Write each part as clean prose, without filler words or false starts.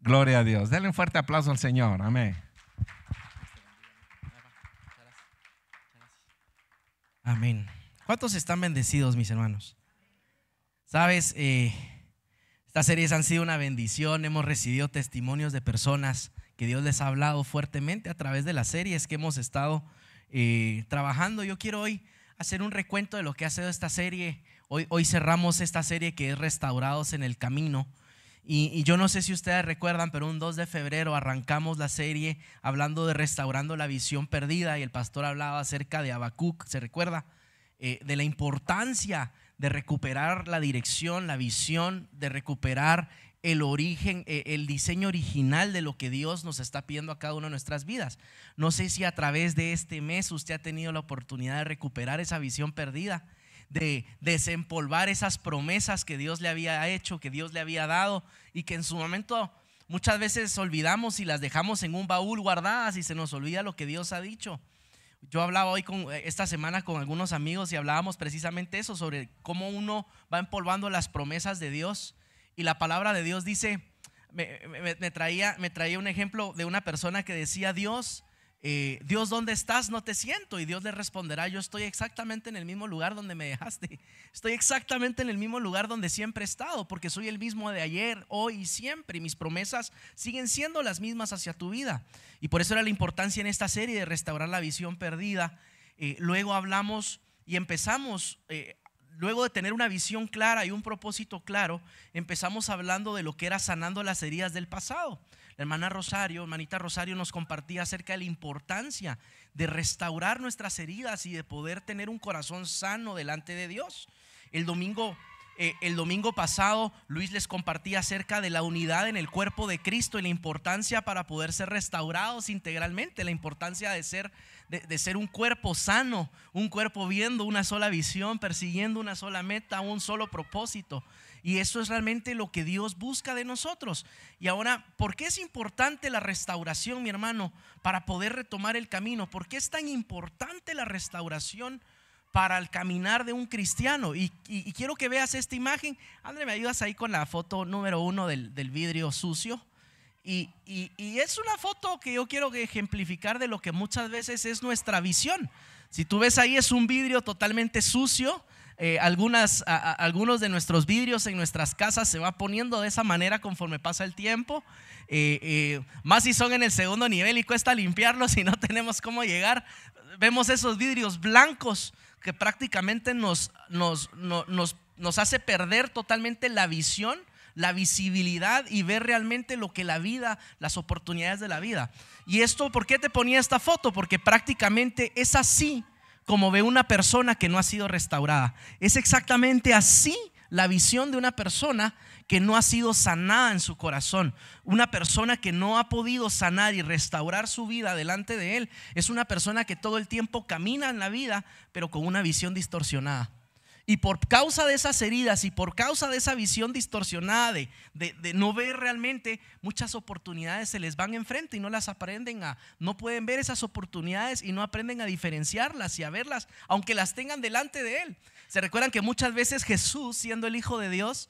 Gloria a Dios. Denle un fuerte aplauso al Señor. Amén. Amén. ¿Cuántos están bendecidos, mis hermanos? Sabes, estas series han sido una bendición. Hemos recibido testimonios de personas que Dios les ha hablado fuertemente a través de las series que hemos estado trabajando. Yo quiero hoy hacer un recuento de lo que ha sido esta serie. Hoy cerramos esta serie que es Restaurados en el Camino. Y yo no sé si ustedes recuerdan, pero un 2 de febrero arrancamos la serie hablando de restaurando la visión perdida, y el pastor hablaba acerca de Habacuc, ¿se recuerda? De la importancia de recuperar la dirección, la visión, de recuperar el origen, el diseño original de lo que Dios nos está pidiendo a cada una de nuestras vidas. No sé si a través de este mes usted ha tenido la oportunidad de recuperar esa visión perdida, de desempolvar esas promesas que Dios le había hecho, que Dios le había dado, y que en su momento muchas veces olvidamos y las dejamos en un baúl guardadas y se nos olvida lo que Dios ha dicho. Yo hablaba esta semana con algunos amigos y hablábamos precisamente eso, sobre cómo uno va empolvando las promesas de Dios. Y la palabra de Dios dice, me traía un ejemplo de una persona que decía: Dios, ¿dónde estás? No te siento. Y Dios le responderá: yo estoy exactamente en el mismo lugar donde me dejaste. Estoy exactamente en el mismo lugar donde siempre he estado, porque soy el mismo de ayer, hoy y siempre, y mis promesas siguen siendo las mismas hacia tu vida. Y por eso era la importancia en esta serie de restaurar la visión perdida. Luego hablamos y empezamos, luego de tener una visión clara y un propósito claro, empezamos hablando de lo que era sanando las heridas del pasado. La hermanita Rosario nos compartía acerca de la importancia de restaurar nuestras heridas y de poder tener un corazón sano delante de Dios. El domingo pasado Luis les compartía acerca de la unidad en el cuerpo de Cristo y la importancia para poder ser restaurados integralmente, la importancia de ser un cuerpo sano, un cuerpo viendo una sola visión, persiguiendo una sola meta, un solo propósito. Y eso es realmente lo que Dios busca de nosotros. Y ahora, ¿por qué es importante la restauración, mi hermano, para poder retomar el camino? ¿Por qué es tan importante la restauración para el caminar de un cristiano? Y quiero que veas esta imagen. André, ¿me ayudas ahí con la foto número 1 del vidrio sucio? Y es una foto que yo quiero ejemplificar de lo que muchas veces es nuestra visión. Si tú ves ahí, es un vidrio totalmente sucio. Algunos de nuestros vidrios en nuestras casas se va poniendo de esa manera conforme pasa el tiempo, más si son en el segundo nivel y cuesta limpiarlos y no tenemos cómo llegar. Vemos esos vidrios blancos que prácticamente nos hace perder totalmente la visión, la visibilidad, y ver realmente lo que la vida, las oportunidades de la vida. Y esto, ¿por qué te ponía esta foto? Porque prácticamente es así como ve una persona que no ha sido restaurada. Es exactamente así la visión de una persona que no ha sido sanada en su corazón. Una persona que no ha podido sanar y restaurar su vida delante de Él es una persona que todo el tiempo camina en la vida, pero con una visión distorsionada. Y por causa de esas heridas y por causa de esa visión distorsionada de no ver realmente, muchas oportunidades se les van enfrente y no las aprenden no pueden ver esas oportunidades y no aprenden a diferenciarlas y a verlas, aunque las tengan delante de Él. ¿Se recuerdan que muchas veces Jesús, siendo el Hijo de Dios,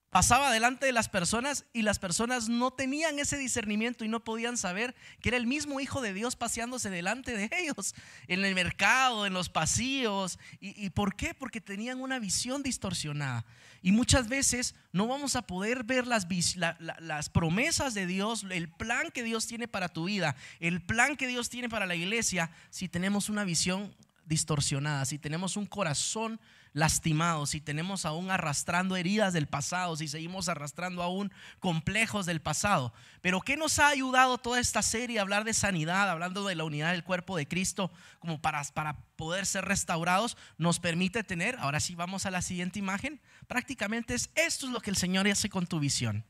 pasaba delante de las personas y las personas no tenían ese discernimiento y no podían saber que era el mismo Hijo de Dios paseándose delante de ellos en el mercado, en los pasillos? ¿Y por qué? Porque tenían una visión distorsionada. Y muchas veces no vamos a poder ver las promesas de Dios, el plan que Dios tiene para tu vida, el plan que Dios tiene para la iglesia, si tenemos una visión distorsionada, si tenemos un corazón lastimado, si tenemos aún arrastrando heridas del pasado, si seguimos arrastrando aún complejos del pasado. Pero ¿qué nos ha ayudado toda esta serie a hablar de sanidad, hablando de la unidad del cuerpo de Cristo, como para poder ser restaurados? Nos permite tener, ahora sí vamos a la siguiente imagen, prácticamente esto es lo que el Señor hace con tu visión.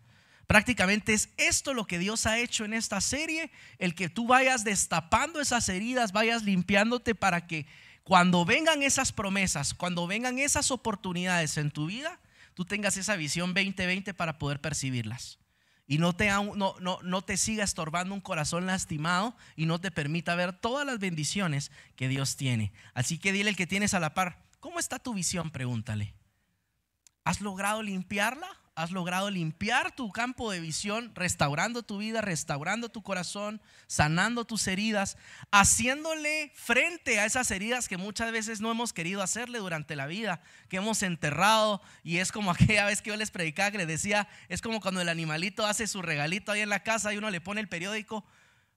Prácticamente es esto lo que Dios ha hecho en esta serie, el que tú vayas destapando esas heridas, vayas limpiándote, para que cuando vengan esas promesas, cuando vengan esas oportunidades en tu vida, tú tengas esa visión 2020 para poder percibirlas. Y no te siga estorbando un corazón lastimado y no te permita ver todas las bendiciones que Dios tiene. Así que dile al que tienes a la par: ¿cómo está tu visión? Pregúntale. ¿Has logrado limpiarla? has logrado limpiar tu campo de visión, restaurando tu vida, restaurando tu corazón, sanando tus heridas, haciéndole frente a esas heridas que muchas veces no hemos querido hacerle durante la vida, que hemos enterrado. Y es como aquella vez que yo les predicaba, que les decía, es como cuando el animalito hace su regalito ahí en la casa y uno le pone el periódico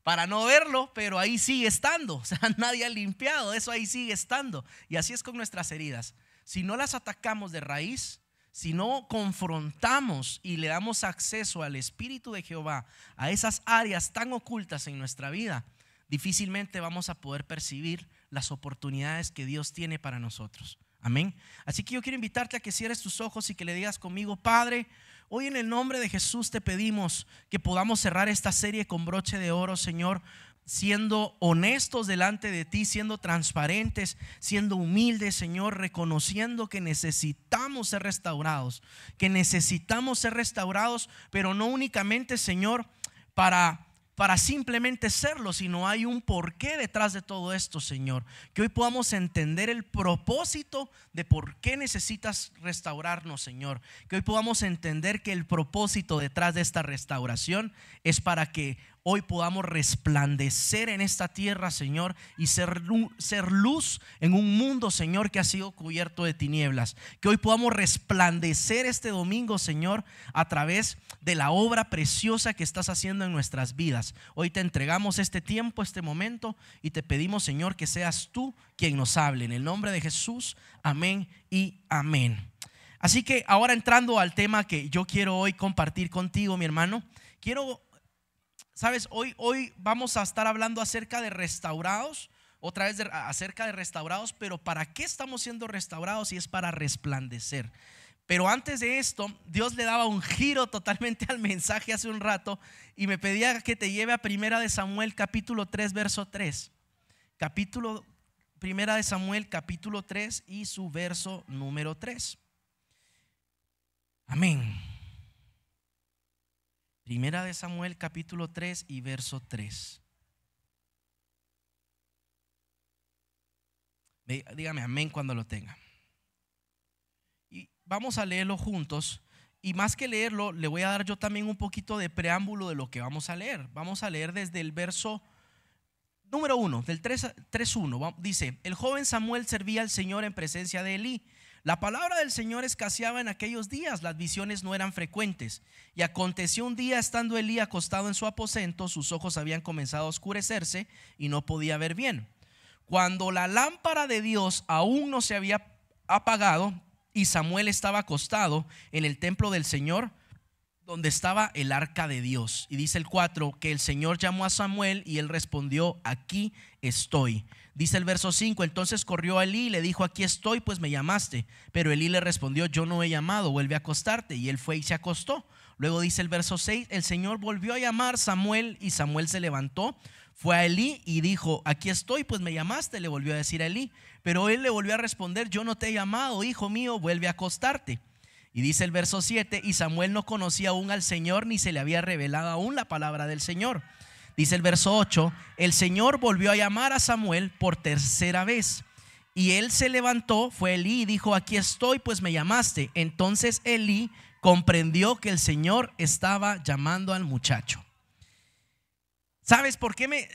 para no verlo, pero ahí sigue estando. O sea, nadie ha limpiado, eso ahí sigue estando. Y así es con nuestras heridas. Si no las atacamos de raíz, si no confrontamos y le damos acceso al Espíritu de Jehová a esas áreas tan ocultas en nuestra vida, difícilmente vamos a poder percibir las oportunidades que Dios tiene para nosotros. Amén. Así que yo quiero invitarte a que cierres tus ojos y que le digas conmigo: Padre, hoy en el nombre de Jesús te pedimos que podamos cerrar esta serie con broche de oro, Señor, siendo honestos delante de ti, siendo transparentes, siendo humildes, Señor, reconociendo que necesitamos ser restaurados, pero no únicamente, Señor, para simplemente serlo, sino hay un porqué detrás de todo esto, Señor. Que hoy podamos entender el propósito de por qué necesitas restaurarnos, Señor. Que hoy podamos entender que el propósito detrás de esta restauración es para que hoy podamos resplandecer en esta tierra, Señor, y ser luz en un mundo, Señor, que ha sido cubierto de tinieblas. Que hoy podamos resplandecer este domingo, Señor, a través de la obra preciosa que estás haciendo en nuestras vidas. Hoy te entregamos este tiempo, este momento, y te pedimos, Señor, que seas tú quien nos hable. En el nombre de Jesús, amén y amén. Así que ahora, entrando al tema que yo quiero hoy compartir contigo, mi hermano, ¿sabes? Hoy vamos a estar hablando acerca de restaurados, otra vez acerca de restaurados, pero ¿para qué estamos siendo restaurados? Y es para resplandecer. Pero antes de esto, Dios le daba un giro totalmente al mensaje hace un rato y me pedía que te lleve a Primera de Samuel capítulo 3 verso 3. Primera de Samuel capítulo 3 y su verso número 3. Amén. Primera de Samuel capítulo 3 y verso 3. Dígame amén cuando lo tenga. Y vamos a leerlo juntos. Y más que leerlo, le voy a dar yo también un poquito de preámbulo de lo que vamos a leer. Vamos a leer desde el verso número 1, del 3:1. Dice: el joven Samuel servía al Señor en presencia de Elí. La palabra del Señor escaseaba en aquellos días, las visiones no eran frecuentes. Y aconteció un día, estando Elí acostado en su aposento, sus ojos habían comenzado a oscurecerse y no podía ver bien. Cuando la lámpara de Dios aún no se había apagado y Samuel estaba acostado en el templo del Señor, donde estaba el arca de Dios. Y dice el 4, que el Señor llamó a Samuel y él respondió: aquí estoy. Dice el verso 5, entonces corrió a Elí y le dijo: aquí estoy, pues me llamaste. Pero Elí le respondió: yo no he llamado, vuelve a acostarte. Y él fue y se acostó. Luego dice el verso 6, el Señor volvió a llamar a Samuel y Samuel se levantó, fue a Elí y dijo: aquí estoy, pues me llamaste. Le volvió a decir a Elí, pero él le volvió a responder: yo no te he llamado, hijo mío, vuelve a acostarte. Y dice el verso 7, y Samuel no conocía aún al Señor, ni se le había revelado aún la palabra del Señor. Dice el verso 8, el Señor volvió a llamar a Samuel por tercera vez. Y él se levantó, fue a Elí y dijo: aquí estoy, pues me llamaste. Entonces Elí comprendió que el Señor estaba llamando al muchacho. ¿Sabes por qué?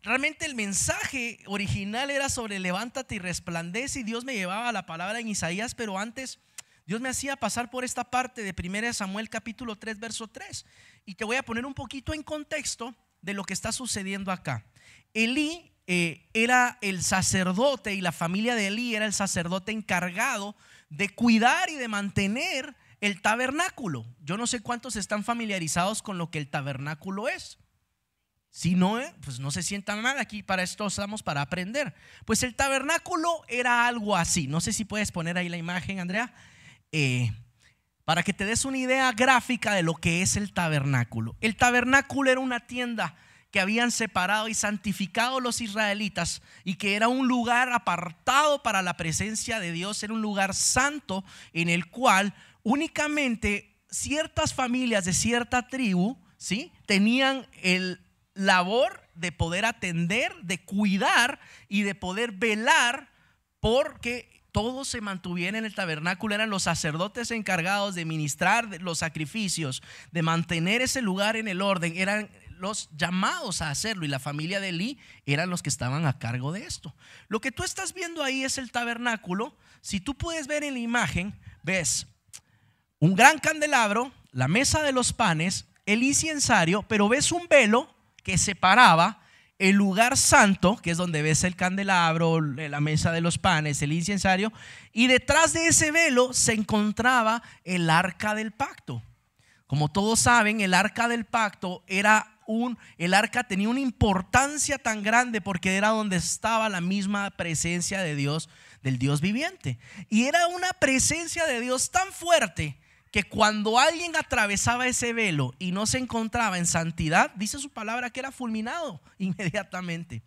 Realmente el mensaje original era sobre levántate y resplandece, y Dios me llevaba a la palabra en Isaías, pero antes Dios me hacía pasar por esta parte de 1 Samuel capítulo 3 verso 3. Y te voy a poner un poquito en contexto de lo que está sucediendo acá. Elí era el sacerdote, y la familia de Elí era el sacerdote encargado de cuidar y de mantener el tabernáculo. Yo no sé cuántos están familiarizados con lo que el tabernáculo es. Si no, pues no se sientan mal, aquí para esto estamos, para aprender. Pues el tabernáculo era algo así. No sé si puedes poner ahí la imagen, Andrea, para que te des una idea gráfica de lo que es el tabernáculo. El tabernáculo era una tienda que habían separado y santificado los israelitas, y que era un lugar apartado para la presencia de Dios. Era un lugar santo en el cual únicamente ciertas familias de cierta tribu, ¿sí?, tenían el labor de poder atender, de cuidar y de poder velar porque todo se mantuviera en el tabernáculo. Eran los sacerdotes encargados de ministrar los sacrificios, de mantener ese lugar en el orden. Eran los llamados a hacerlo, y la familia de Elí eran los que estaban a cargo de esto. Lo que tú estás viendo ahí es el tabernáculo. Si tú puedes ver en la imagen, ves un gran candelabro, la mesa de los panes, el inciensario, pero ves un velo que separaba el lugar santo, que es donde ves el candelabro, la mesa de los panes, el inciensario, y detrás de ese velo se encontraba el arca del pacto. Como todos saben, el arca del pacto el arca tenía una importancia tan grande porque era donde estaba la misma presencia de Dios, del Dios viviente. Y era una presencia de Dios tan fuerte que cuando alguien atravesaba ese velo y no se encontraba en santidad, dice su palabra que era fulminado inmediatamente.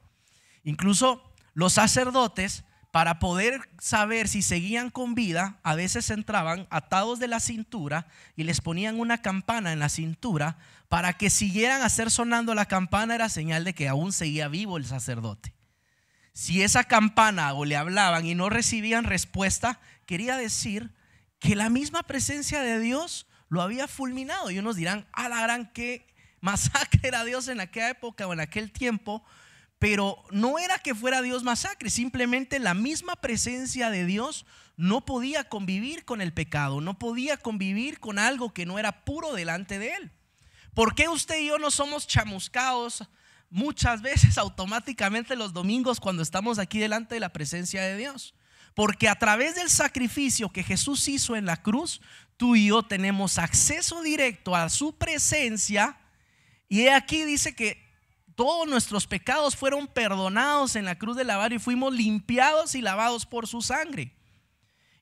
Incluso los sacerdotes, para poder saber si seguían con vida, a veces entraban atados de la cintura y les ponían una campana en la cintura para que siguieran a hacer sonando la campana. Era señal de que aún seguía vivo el sacerdote. Si esa campana o le hablaban y no recibían respuesta, quería decir que la misma presencia de Dios lo había fulminado. Y unos dirán: a la gran, qué masacre era Dios en aquella época o en aquel tiempo. Pero no era que fuera Dios masacre, simplemente la misma presencia de Dios no podía convivir con el pecado, no podía convivir con algo que no era puro delante de Él. ¿Por qué usted y yo no somos chamuscados muchas veces automáticamente los domingos cuando estamos aquí delante de la presencia de Dios? Porque a través del sacrificio que Jesús hizo en la cruz, tú y yo tenemos acceso directo a su presencia. Y aquí dice que todos nuestros pecados fueron perdonados en la cruz del Calvario y fuimos limpiados y lavados por su sangre.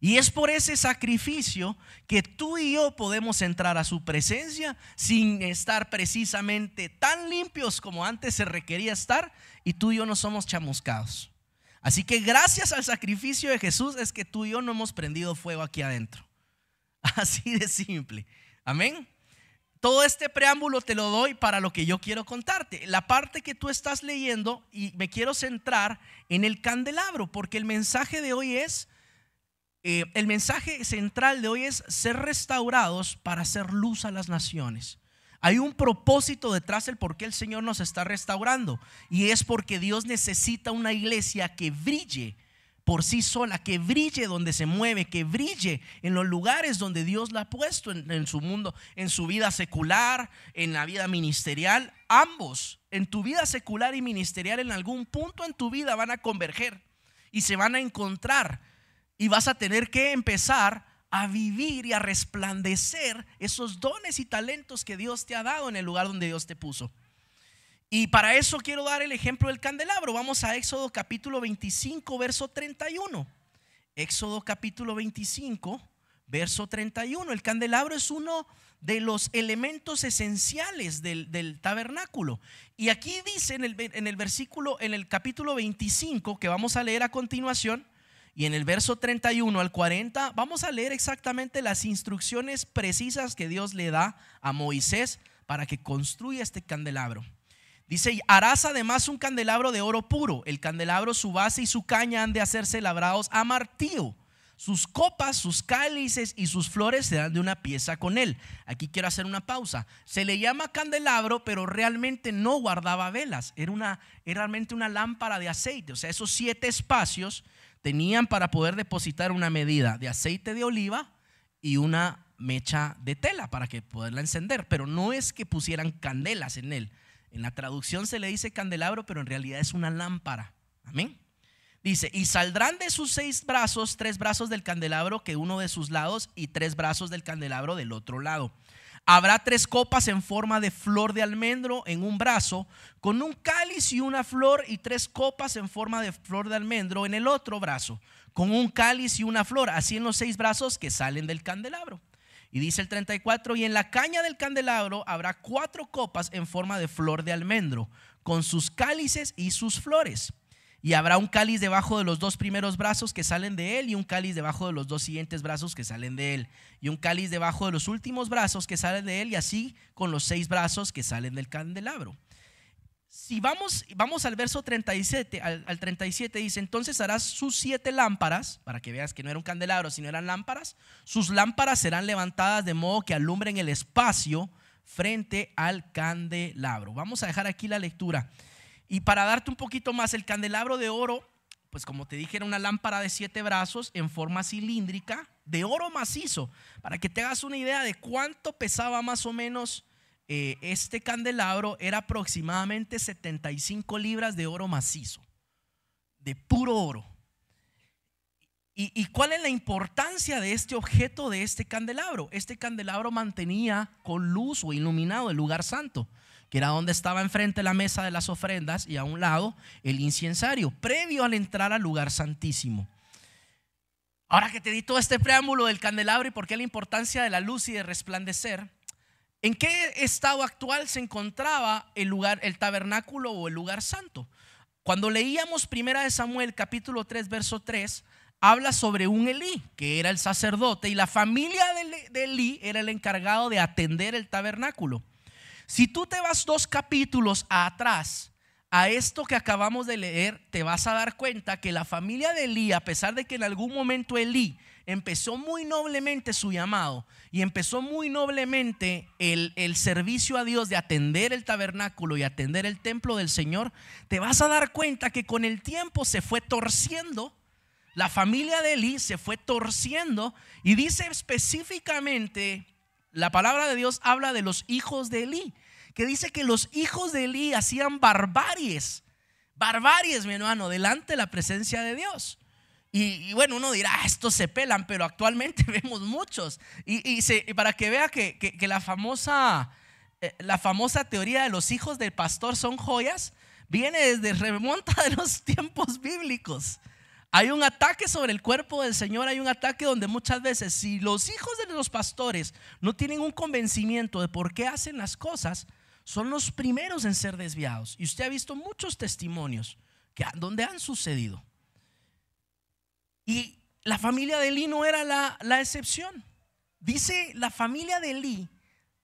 Y es por ese sacrificio que tú y yo podemos entrar a su presencia sin estar precisamente tan limpios como antes se requería estar, y tú y yo no somos chamuscados. Así que gracias al sacrificio de Jesús es que tú y yo no hemos prendido fuego aquí adentro. Así de simple. Amén. Todo este preámbulo te lo doy para lo que yo quiero contarte. La parte que tú estás leyendo, y me quiero centrar en el candelabro, porque el mensaje de hoy es, el mensaje central de hoy es ser restaurados para hacer luz a las naciones. Hay un propósito detrás del por qué el Señor nos está restaurando, y es porque Dios necesita una iglesia que brille por sí sola, que brille donde se mueve, que brille en los lugares donde Dios la ha puesto en su mundo, en su vida secular, en la vida ministerial. Ambos, en tu vida secular y ministerial, en algún punto en tu vida van a converger y se van a encontrar, y vas a tener que empezar a vivir y a resplandecer esos dones y talentos que Dios te ha dado en el lugar donde Dios te puso. Y para eso quiero dar el ejemplo del candelabro. Vamos a Éxodo capítulo 25, verso 31. Éxodo capítulo 25, verso 31. El candelabro es uno de los elementos esenciales del tabernáculo. Y aquí dice en el versículo, en el capítulo 25, que vamos a leer a continuación, y en el verso 31 al 40, vamos a leer exactamente las instrucciones precisas que Dios le da a Moisés para que construya este candelabro. Dice: harás además un candelabro de oro puro. El candelabro, su base y su caña han de hacerse labrados a martillo. Sus copas, sus cálices y sus flores serán de una pieza con él. Aquí quiero hacer una pausa. Se le llama candelabro, pero realmente no guardaba velas. Era realmente una lámpara de aceite. O sea, esos 7 espacios tenían para poder depositar una medida de aceite de oliva y una mecha de tela para que poderla encender. Pero no es que pusieran candelas en él. En la traducción se le dice candelabro, pero en realidad es una lámpara. Amén. Dice: y saldrán de sus 6 brazos 3 brazos del candelabro que uno de sus lados, y 3 brazos del candelabro del otro lado. Habrá 3 copas en forma de flor de almendro en un brazo, con un cáliz y una flor, y 3 copas en forma de flor de almendro en el otro brazo, con un cáliz y una flor, así en los 6 brazos que salen del candelabro. Y dice el 34: y en la caña del candelabro habrá 4 copas en forma de flor de almendro, con sus cálices y sus flores. Y habrá un cáliz debajo de los 2 primeros brazos que salen de él, y un cáliz debajo de los 2 siguientes brazos que salen de él, y un cáliz debajo de los últimos brazos que salen de él, y así con los 6 brazos que salen del candelabro. Si vamos al verso 37, al 37 dice: entonces harás sus 7 lámparas, para que veas que no era un candelabro, sino eran lámparas. Sus lámparas serán levantadas de modo que alumbren el espacio frente al candelabro. Vamos a dejar aquí la lectura. Y para darte un poquito más, el candelabro de oro, pues como te dije, era una lámpara de 7 brazos en forma cilíndrica, de oro macizo. Para que te hagas una idea de cuánto pesaba más o menos este candelabro, era aproximadamente 75 libras de oro macizo, de puro oro. ¿Y cuál es la importancia de este objeto, de este candelabro? Este candelabro mantenía con luz o iluminado el lugar santo, que era donde estaba enfrente la mesa de las ofrendas y a un lado el inciensario, previo al entrar al lugar santísimo. Ahora que te di todo este preámbulo del candelabro y por qué la importancia de la luz y de resplandecer, ¿en qué estado actual se encontraba el tabernáculo o el lugar santo? Cuando leíamos 1 Samuel capítulo 3 verso 3, habla sobre un Elí, que era el sacerdote, y la familia de Elí era el encargado de atender el tabernáculo. Si tú te vas 2 capítulos atrás a esto que acabamos de leer, te vas a dar cuenta que la familia de Elí, a pesar de que en algún momento Elí empezó muy noblemente su llamado y empezó muy noblemente el servicio a Dios de atender el tabernáculo y atender el templo del Señor, te vas a dar cuenta que con el tiempo se fue torciendo. La familia de Elí se fue torciendo, y dice específicamente, la palabra de Dios habla de los hijos de Elí, que dice que los hijos de Elí hacían barbaries, mi hermano, delante de la presencia de Dios. Y bueno, uno dirá, estos se pelan, pero actualmente vemos muchos. Y para que vea que la famosa teoría de los hijos del pastor son joyas, viene remonta de los tiempos bíblicos. Hay un ataque sobre el cuerpo del Señor, hay un ataque donde muchas veces, si los hijos de los pastores no tienen un convencimiento de por qué hacen las cosas, son los primeros en ser desviados. Y usted ha visto muchos testimonios donde han sucedido. Y la familia de Elí no era la excepción. Dice, la familia de Elí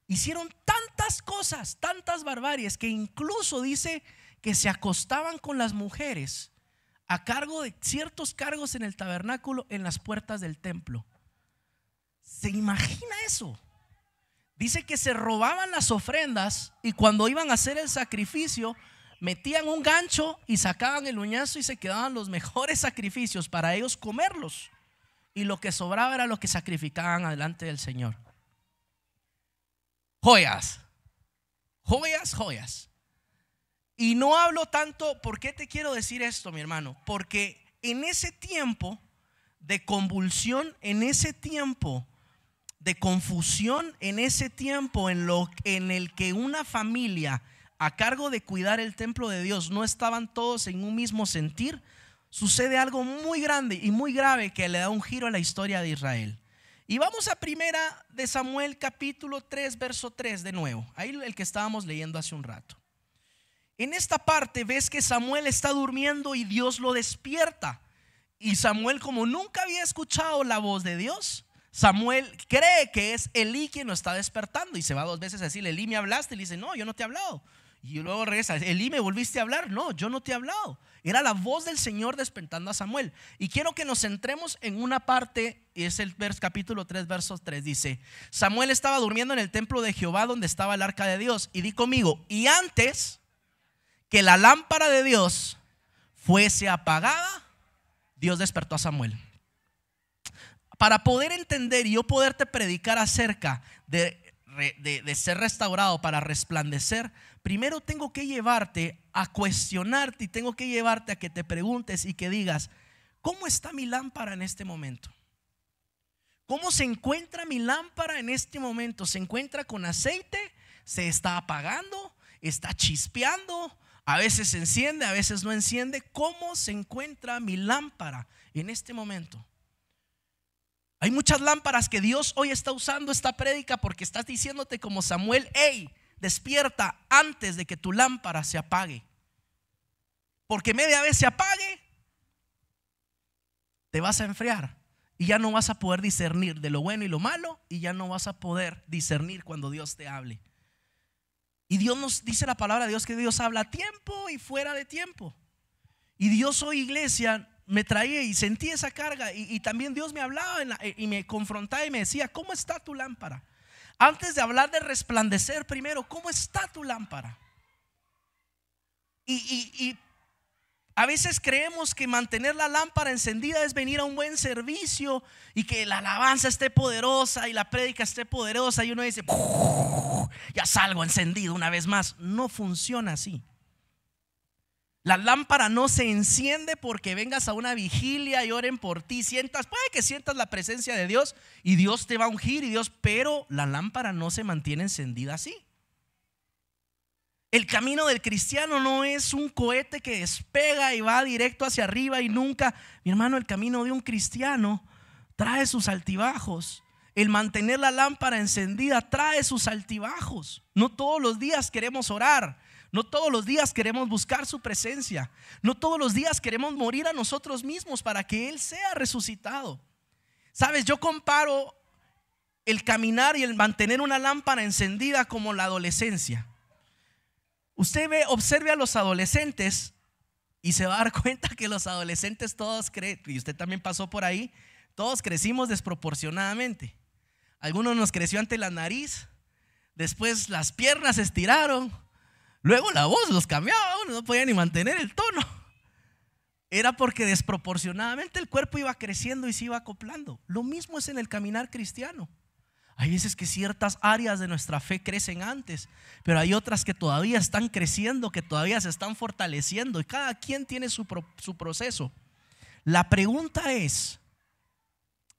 hicieron tantas cosas, tantas barbaries, que incluso dice que se acostaban con las mujeres a cargo de ciertos cargos en el tabernáculo, en las puertas del templo. ¿Se imagina eso? Dice que se robaban las ofrendas, y cuando iban a hacer el sacrificio metían un gancho y sacaban el uñazo, y se quedaban los mejores sacrificios para ellos comerlos, y lo que sobraba era lo que sacrificaban delante del Señor. Joyas, joyas, joyas. Y no hablo tanto. ¿Por qué te quiero decir esto, mi hermano? Porque en ese tiempo de convulsión, en ese tiempo de confusión, en ese tiempo en el que una familia a cargo de cuidar el templo de Dios no estaban todos en un mismo sentir, sucede algo muy grande y muy grave que le da un giro a la historia de Israel. Y vamos a 1 Samuel capítulo 3 verso 3 de nuevo, ahí el que estábamos leyendo hace un rato. En esta parte ves que Samuel está durmiendo y Dios lo despierta. Y Samuel, como nunca había escuchado la voz de Dios, Samuel cree que es Elí quien lo está despertando, y se va 2 veces a decirle: Elí, ¿me hablaste? Y le dice: no, yo no te he hablado. Y luego regresa: Elí, ¿me volviste a hablar? No, yo no te he hablado. Era la voz del Señor despertando a Samuel. Y quiero que nos centremos en una parte, y es el capítulo 3 verso 3. Dice: Samuel estaba durmiendo en el templo de Jehová, donde estaba el arca de Dios. Y di conmigo: y antes que la lámpara de Dios fuese apagada, Dios despertó a Samuel. Para poder entender y yo poderte predicar acerca de ser restaurado para resplandecer, primero tengo que llevarte a cuestionarte, y tengo que llevarte a que te preguntes y que digas: ¿cómo está mi lámpara en este momento? ¿Cómo se encuentra mi lámpara en este momento? ¿Se encuentra con aceite? ¿Se está apagando? ¿Está chispeando? A veces se enciende, a veces no enciende. ¿Cómo se encuentra mi lámpara en este momento? Hay muchas lámparas que Dios hoy está usando esta prédica porque estás diciéndote como Samuel: hey, despierta antes de que tu lámpara se apague. Porque media vez se apague, te vas a enfriar y ya no vas a poder discernir de lo bueno y lo malo, y ya no vas a poder discernir cuando Dios te hable. Y Dios nos dice, la palabra de Dios, que Dios habla a tiempo y fuera de tiempo. Y Dios hoy, iglesia, me traía y sentí esa carga. Y también Dios me hablaba y me confrontaba y me decía: ¿cómo está tu lámpara? Antes de hablar de resplandecer, primero, ¿cómo está tu lámpara? Y a veces creemos que mantener la lámpara encendida es venir a un buen servicio y que la alabanza esté poderosa y la prédica esté poderosa, y uno dice: ya salgo encendido una vez más. No funciona así. La lámpara no se enciende porque vengas a una vigilia y oren por ti. Puede que sientas la presencia de Dios y Dios te va a ungir pero la lámpara no se mantiene encendida así. El camino del cristiano no es un cohete que despega y va directo hacia arriba y nunca. Mi hermano, el camino de un cristiano trae sus altibajos. El mantener la lámpara encendida trae sus altibajos. No todos los días queremos orar. No todos los días queremos buscar su presencia. No todos los días queremos morir a nosotros mismos para que Él sea resucitado. Sabes, yo comparo el caminar y el mantener una lámpara encendida como la adolescencia. Usted observe a los adolescentes y se va a dar cuenta que los adolescentes todos creen, y usted también pasó por ahí, todos crecimos desproporcionadamente. Algunos nos creció ante la nariz, después las piernas se estiraron, luego la voz los cambiaba, no podía ni mantener el tono. Era porque desproporcionadamente el cuerpo iba creciendo y se iba acoplando. Lo mismo es en el caminar cristiano. Hay veces que ciertas áreas de nuestra fe crecen antes, pero hay otras que todavía están creciendo, que todavía se están fortaleciendo, y cada quien tiene su proceso. La pregunta es,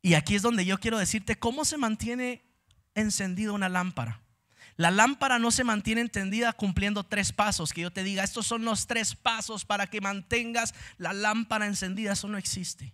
y aquí es donde yo quiero decirte, ¿cómo se mantiene encendida una lámpara? La lámpara no se mantiene encendida cumpliendo 3 pasos, que yo te diga, estos son los 3 pasos para que mantengas la lámpara encendida. Eso no existe.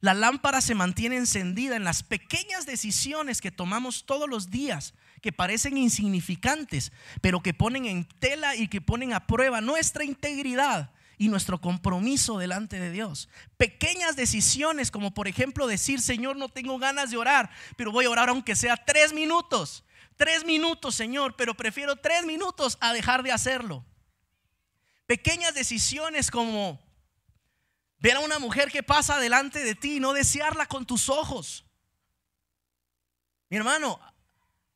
La lámpara se mantiene encendida en las pequeñas decisiones que tomamos todos los días, que parecen insignificantes, pero que ponen en tela y que ponen a prueba nuestra integridad y nuestro compromiso delante de Dios. Pequeñas decisiones, como por ejemplo decir: Señor, no tengo ganas de orar, pero voy a orar aunque sea 3 minutos. 3 minutos, Señor, pero prefiero 3 minutos a dejar de hacerlo. Pequeñas decisiones como ver a una mujer que pasa delante de ti y no desearla con tus ojos. Mi hermano,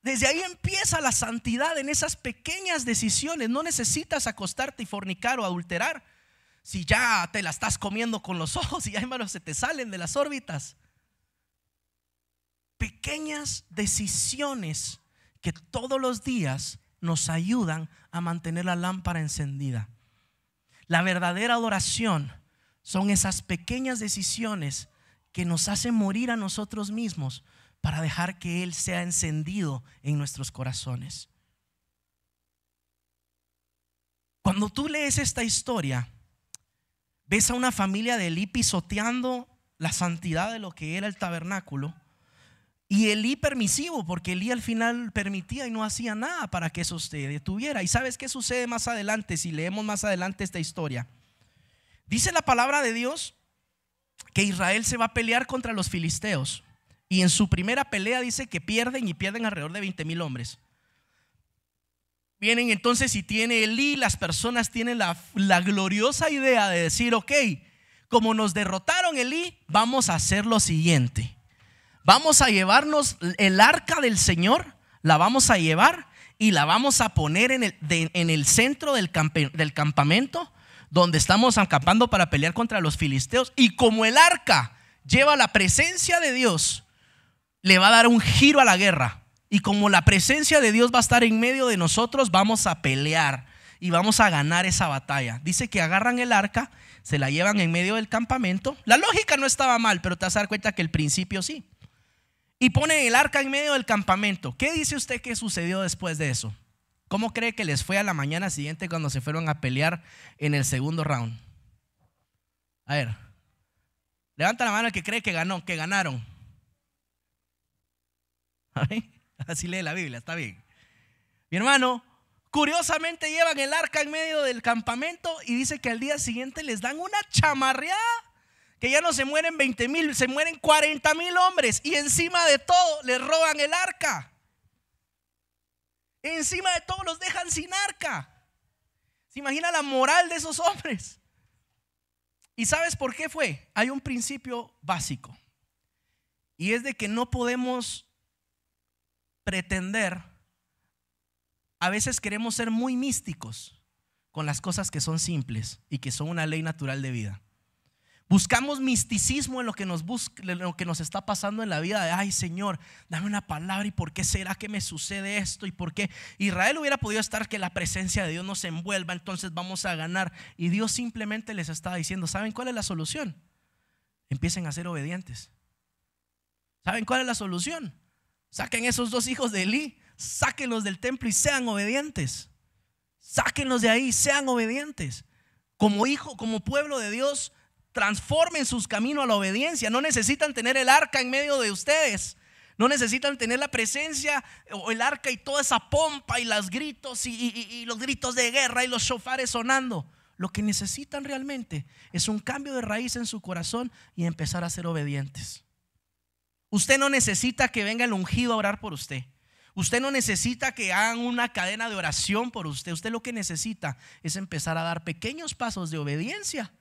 desde ahí empieza la santidad, en esas pequeñas decisiones. No necesitas acostarte y fornicar o adulterar si ya te la estás comiendo con los ojos y ya, hermano, se te salen de las órbitas. Pequeñas decisiones que todos los días nos ayudan a mantener la lámpara encendida. La verdadera adoración son esas pequeñas decisiones que nos hacen morir a nosotros mismos para dejar que Él sea encendido en nuestros corazones. Cuando tú lees esta historia, ves a una familia de Elí pisoteando la santidad de lo que era el tabernáculo, y Elí permisivo, porque Elí al final permitía y no hacía nada para que eso se detuviera. ¿Y sabes qué sucede más adelante? Si leemos más adelante esta historia, dice la palabra de Dios que Israel se va a pelear contra los filisteos, y en su primera pelea dice que pierden alrededor de 20,000 hombres. Vienen entonces y tiene Elí, las personas tienen la gloriosa idea de decir: ok, como nos derrotaron Elí, vamos a hacer lo siguiente. Vamos a llevarnos el arca del Señor, la vamos a llevar y la vamos a poner en el centro del campamento donde estamos acampando para pelear contra los filisteos. Y como el arca lleva la presencia de Dios, le va a dar un giro a la guerra. Y como la presencia de Dios va a estar en medio de nosotros, vamos a pelear y vamos a ganar esa batalla. Dice que agarran el arca, se la llevan en medio del campamento. La lógica no estaba mal, pero te vas a dar cuenta que el principio sí. Y ponen el arca en medio del campamento. ¿Qué dice usted que sucedió después de eso? ¿Cómo cree que les fue a la mañana siguiente cuando se fueron a pelear en el segundo round? A ver, levanta la mano el que cree que ganaron. Así lee la Biblia, está bien. Mi hermano, curiosamente llevan el arca en medio del campamento y dice que al día siguiente les dan una chamarreada, que ya no se mueren 20,000, se mueren 40,000 hombres, y encima de todo les roban el arca. Encima de todo los dejan sin arca. ¿Se imagina la moral de esos hombres? ¿Y sabes por qué fue? Hay un principio básico, y es de que no podemos pretender. A veces queremos ser muy místicos con las cosas que son simples y que son una ley natural de vida. Buscamos misticismo en lo que nos está pasando en la vida. Ay, Señor, dame una palabra. ¿Y por qué será que me sucede esto? ¿Y por qué? Israel hubiera podido estar que la presencia de Dios nos envuelva, entonces vamos a ganar. Y Dios simplemente les estaba diciendo: ¿saben cuál es la solución? Empiecen a ser obedientes. ¿Saben cuál es la solución? Saquen esos 2 hijos de Elí, sáquenlos del templo y sean obedientes. Sáquenlos de ahí, sean obedientes. Como pueblo de Dios, transformen sus caminos a la obediencia. No necesitan tener el arca en medio de ustedes. No necesitan tener la presencia o el arca y toda esa pompa y los gritos y los gritos de guerra y los shofares sonando. Lo que necesitan realmente es un cambio de raíz en su corazón y empezar a ser obedientes. Usted no necesita que venga el ungido a orar por usted. Usted no necesita que hagan una cadena de oración por usted. Usted lo que necesita es empezar a dar pequeños pasos de obediencia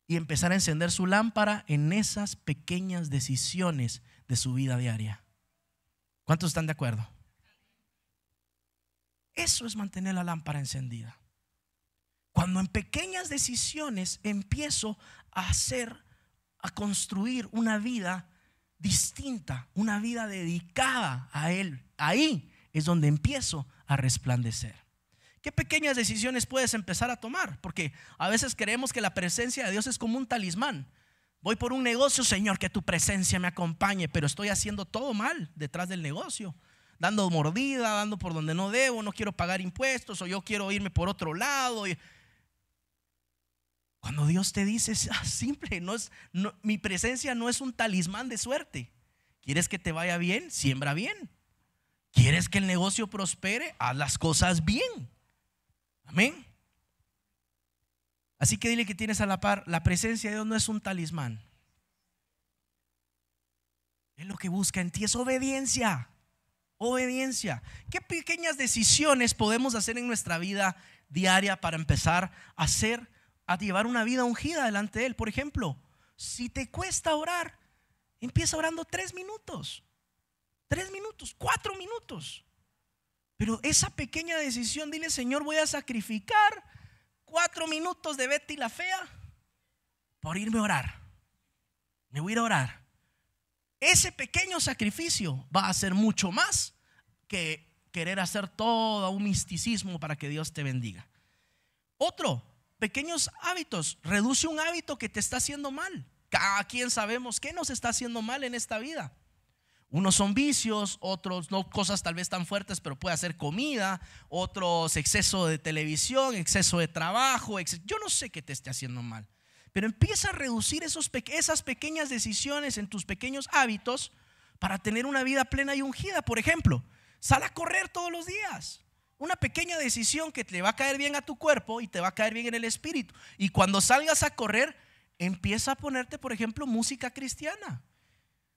y empezar a encender su lámpara en esas pequeñas decisiones de su vida diaria. ¿Cuántos están de acuerdo? Eso es mantener la lámpara encendida. Cuando en pequeñas decisiones empiezo a construir una vida distinta, una vida dedicada a Él, ahí es donde empiezo a resplandecer. ¿Qué pequeñas decisiones puedes empezar a tomar? Porque a veces creemos que la presencia de Dios es como un talismán. Voy por un negocio, Señor, que tu presencia me acompañe, pero estoy haciendo todo mal detrás del negocio, dando mordida, dando por donde no debo, no quiero pagar impuestos, o yo quiero irme por otro lado. Cuando Dios te dice, es simple, mi presencia no es un talismán de suerte. ¿Quieres que te vaya bien? Siembra bien. ¿Quieres que el negocio prospere? Haz las cosas bien. Amén. Así que dile que tienes a la par: la presencia de Dios no es un talismán. Es lo que busca en ti, es obediencia. Obediencia. ¿Qué pequeñas decisiones podemos hacer en nuestra vida diaria para empezar a llevar una vida ungida delante de Él? Por ejemplo, si te cuesta orar, empieza orando 3 minutos, 3 minutos, 4 minutos. Pero esa pequeña decisión, dile: Señor, voy a sacrificar 4 minutos de Betty la Fea por irme a orar. Me voy a ir a orar. Ese pequeño sacrificio va a ser mucho más que querer hacer todo un misticismo para que Dios te bendiga. Otro, pequeños hábitos. Reduce un hábito que te está haciendo mal. Cada quien sabemos qué nos está haciendo mal en esta vida. Unos son vicios, otros no cosas tal vez tan fuertes, pero puede ser comida. Otros exceso de televisión, exceso de trabajo, yo no sé qué te esté haciendo mal. Pero empieza a reducir esas pequeñas decisiones en tus pequeños hábitos para tener una vida plena y ungida. Por ejemplo, sal a correr todos los días. Una pequeña decisión que te va a caer bien a tu cuerpo y te va a caer bien en el espíritu. Y cuando salgas a correr, empieza a ponerte, por ejemplo, música cristiana.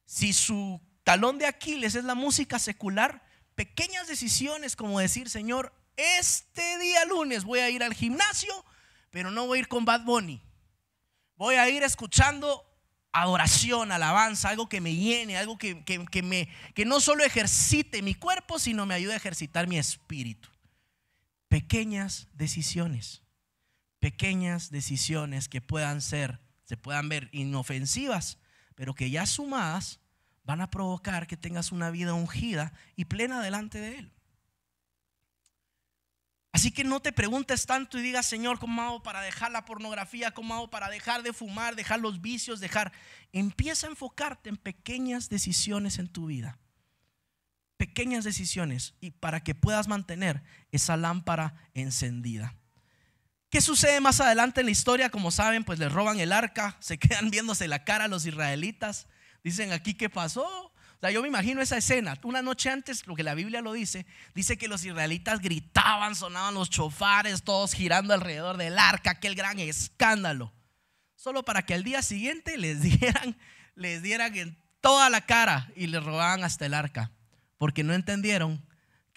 Si su talón de Aquiles es la música secular, pequeñas decisiones como decir: Señor, este día lunes voy a ir al gimnasio, pero no voy a ir con Bad Bunny. Voy a ir escuchando adoración, alabanza, algo que me llene, algo que no solo ejercite mi cuerpo, sino me ayude a ejercitar mi espíritu. Pequeñas decisiones que se puedan ver inofensivas, pero que ya sumadas van a provocar que tengas una vida ungida y plena delante de Él. Así que no te preguntes tanto y digas: Señor, ¿cómo hago para dejar la pornografía? ¿Cómo hago para dejar de fumar, dejar los vicios, Empieza a enfocarte en pequeñas decisiones en tu vida. Pequeñas decisiones, y para que puedas mantener esa lámpara encendida. ¿Qué sucede más adelante en la historia? Como saben, pues les roban el arca, se quedan viéndose la cara a los israelitas. Dicen aquí: ¿qué pasó? O sea, yo me imagino esa escena. Una noche antes, lo que la Biblia lo dice que los israelitas gritaban, sonaban los chofares, todos girando alrededor del arca, aquel gran escándalo. Solo para que al día siguiente les dieran en toda la cara y les robaban hasta el arca. Porque no entendieron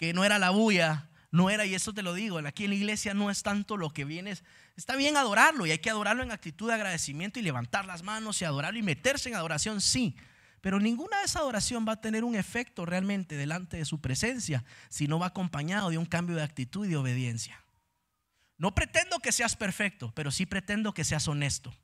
que no era la bulla, no era, y eso te lo digo, aquí en la iglesia no es tanto lo que vienes. Está bien adorarlo y hay que adorarlo en actitud de agradecimiento y levantar las manos y adorarlo y meterse en adoración, sí. Pero ninguna de esa adoración va a tener un efecto realmente delante de su presencia si no va acompañado de un cambio de actitud y de obediencia. No pretendo que seas perfecto, pero sí pretendo que seas honesto.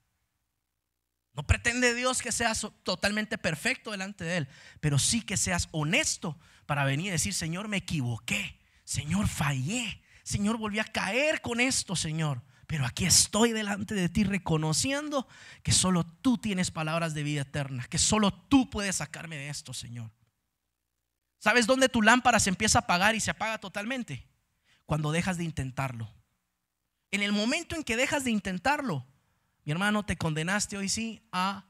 No pretende Dios que seas totalmente perfecto delante de Él, pero sí que seas honesto para venir y decir: Señor, me equivoqué, Señor, fallé, Señor, volví a caer con esto, Señor, pero aquí estoy delante de ti reconociendo que solo tú tienes palabras de vida eterna, que solo tú puedes sacarme de esto, Señor. ¿Sabes dónde tu lámpara se empieza a apagar y se apaga totalmente? Cuando dejas de intentarlo. En el momento en que dejas de intentarlo, mi hermano, te condenaste hoy sí a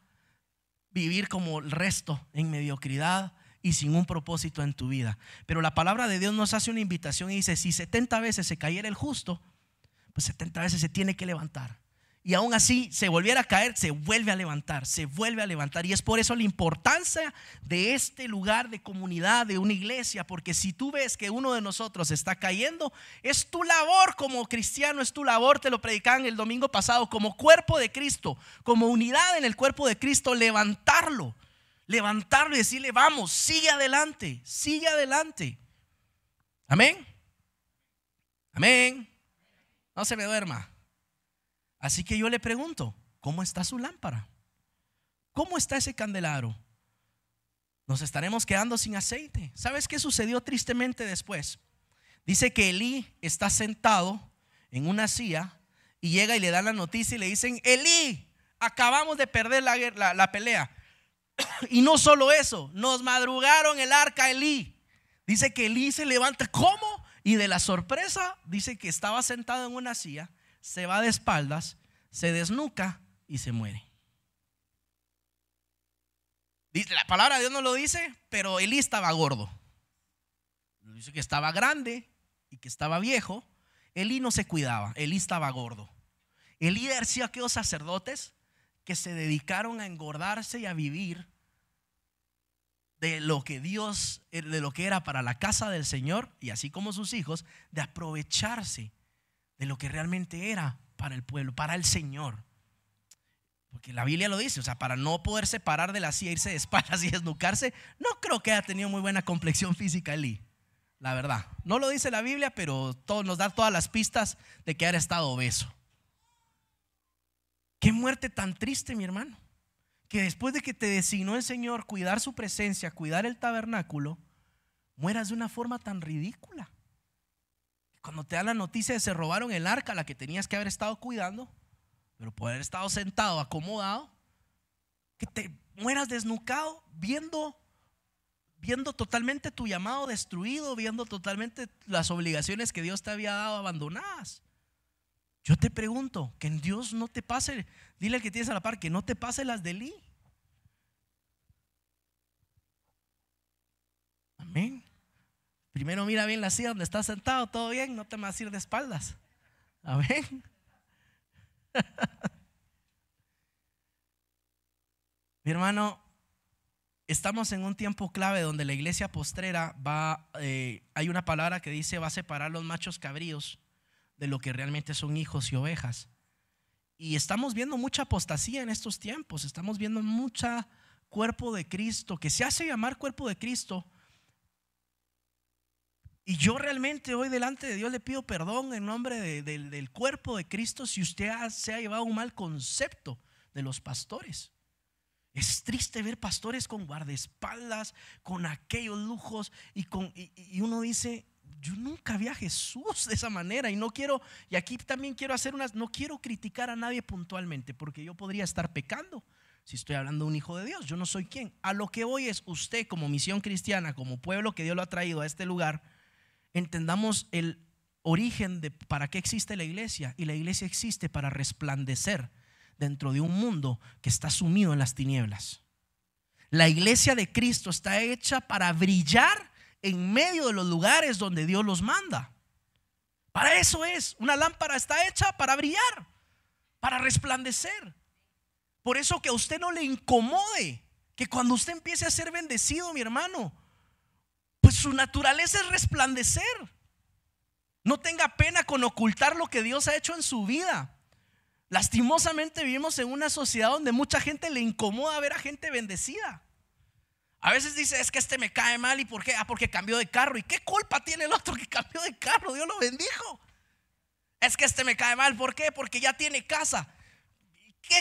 vivir como el resto, en mediocridad y sin un propósito en tu vida. Pero la palabra de Dios nos hace una invitación y dice: si 70 veces se cayera el justo, pues 70 veces se tiene que levantar. Y aún así se volviera a caer, se vuelve a levantar, se vuelve a levantar. Y es por eso la importancia de este lugar de comunidad, de una iglesia. Porque si tú ves que uno de nosotros está cayendo, es tu labor como cristiano, es tu labor, te lo predicaban el domingo pasado, como cuerpo de Cristo, como unidad en el cuerpo de Cristo, levantarlo y decirle: vamos, sigue adelante, sigue adelante. Amén. Amén. No se me duerma. Así que yo le pregunto: ¿cómo está su lámpara? ¿Cómo está ese candelabro? Nos estaremos quedando sin aceite. ¿Sabes qué sucedió tristemente después? Dice que Elí está sentado en una silla y llega y le dan la noticia y le dicen: Elí, acabamos de perder la pelea. Y no solo eso, nos madrugaron el arca Elí. Dice que Elí se levanta. ¿Cómo? Y de la sorpresa dice que estaba sentado en una silla, se va de espaldas, se desnuca y se muere. La palabra de Dios no lo dice, pero Elí estaba gordo. Dice que estaba grande y que estaba viejo. Elí no se cuidaba, Elí estaba gordo. Elí decía: aquellos sacerdotes que se dedicaron a engordarse y a vivir de lo que Dios, de lo que era para la casa del Señor, y así como sus hijos, de aprovecharse de lo que realmente era para el pueblo, para el Señor. Porque la Biblia lo dice, o sea, para no poder separar de la silla, irse de espaldas y desnucarse. No creo que haya tenido muy buena complexión física Elí, la verdad. No lo dice la Biblia, pero todo, nos da todas las pistas de que haya estado obeso. Qué muerte tan triste, mi hermano, que después de que te designó el Señor cuidar su presencia, cuidar el tabernáculo, mueras de una forma tan ridícula. Cuando te dan la noticia de que se robaron el arca, la que tenías que haber estado cuidando, pero por haber estado sentado, acomodado, que te mueras desnucado, viendo totalmente tu llamado destruido, viendo totalmente las obligaciones que Dios te había dado abandonadas. Yo te pregunto, que en Dios no te pase, dile al que tienes a la par, que no te pase las de Elí. Amén. Primero mira bien la silla donde estás sentado, todo bien, no te vas a ir de espaldas. Amén. Mi hermano, estamos en un tiempo clave donde la iglesia postrera hay una palabra que dice: va a separar los machos cabríos de lo que realmente son hijos y ovejas. Y estamos viendo mucha apostasía en estos tiempos. Estamos viendo mucha cuerpo de Cristo que se hace llamar cuerpo de Cristo. Y yo realmente hoy delante de Dios le pido perdón en nombre del cuerpo de Cristo si usted se ha llevado un mal concepto de los pastores. Es triste ver pastores con guardaespaldas, con aquellos lujos y uno dice: yo nunca vi a Jesús de esa manera. Y no quiero, y aquí también quiero no quiero criticar a nadie puntualmente, porque yo podría estar pecando si estoy hablando de un hijo de Dios. Yo no soy quien. A lo que voy es, usted como misión cristiana, como pueblo que Dios lo ha traído a este lugar, entendamos el origen de para qué existe la iglesia. Y la iglesia existe para resplandecer dentro de un mundo que está sumido en las tinieblas. La iglesia de Cristo está hecha para brillar en medio de los lugares donde Dios los manda. Para eso es, una lámpara está hecha para brillar, para resplandecer. Por eso que a usted no le incomode que cuando usted empiece a ser bendecido, mi hermano, pues su naturaleza es resplandecer. No tenga pena con ocultar lo que Dios ha hecho en su vida. Lastimosamente vivimos en una sociedad donde mucha gente le incomoda ver a gente bendecida. A veces dice, es que este me cae mal. ¿Y por qué? Porque cambió de carro. ¿Y qué culpa tiene el otro que cambió de carro? Dios lo bendijo. Es que este me cae mal. ¿Por qué? Porque ya tiene casa. ¿Qué?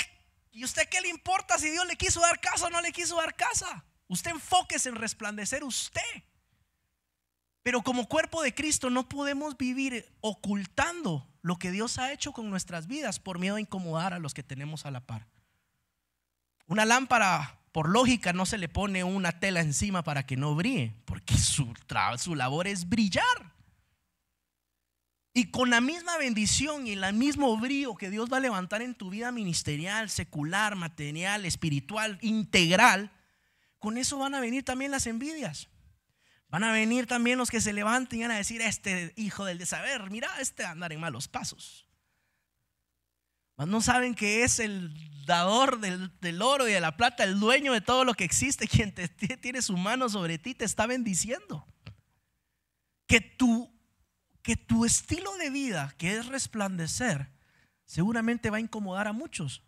¿Y usted qué le importa si Dios le quiso dar casa o no le quiso dar casa? Usted enfóquese en resplandecer usted. Pero como cuerpo de Cristo no podemos vivir ocultando lo que Dios ha hecho con nuestras vidas por miedo a incomodar a los que tenemos a la par. Una lámpara, por lógica, no se le pone una tela encima para que no brille, porque su labor es brillar. Y con la misma bendición y el mismo brillo que Dios va a levantar en tu vida ministerial, secular, material, espiritual, integral, con eso van a venir también las envidias. Van a venir también los que se levanten y van a decir, este hijo del desaber, mira, andar en malos pasos. Mas no saben que es el dador del oro y de la plata, el dueño de todo lo que existe, quien tiene su mano sobre ti, te está bendiciendo. Que tu estilo de vida, que es resplandecer, seguramente va a incomodar a muchos,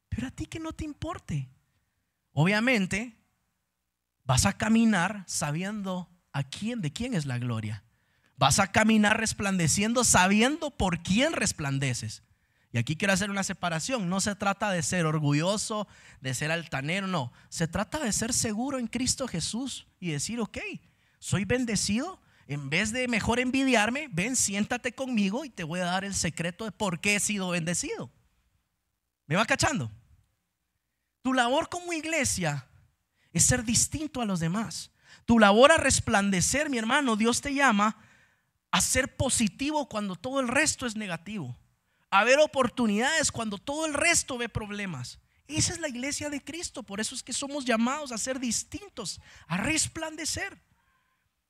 pero a ti que no te importe. Obviamente vas a caminar sabiendo de quién es la gloria. Vas a caminar resplandeciendo sabiendo por quién resplandeces. Y aquí quiero hacer una separación. No se trata de ser orgulloso, de ser altanero, no. Se trata de ser seguro en Cristo Jesús y decir, ok, soy bendecido. En vez de mejor envidiarme, ven, siéntate conmigo y te voy a dar el secreto de por qué he sido bendecido. ¿Me va cachando? Tu labor como iglesia es ser distinto a los demás. Tu labor a resplandecer, mi hermano. Dios te llama a ser positivo cuando todo el resto es negativo, a ver oportunidades cuando todo el resto ve problemas. Esa es la iglesia de Cristo. Por eso es que somos llamados a ser distintos, a resplandecer.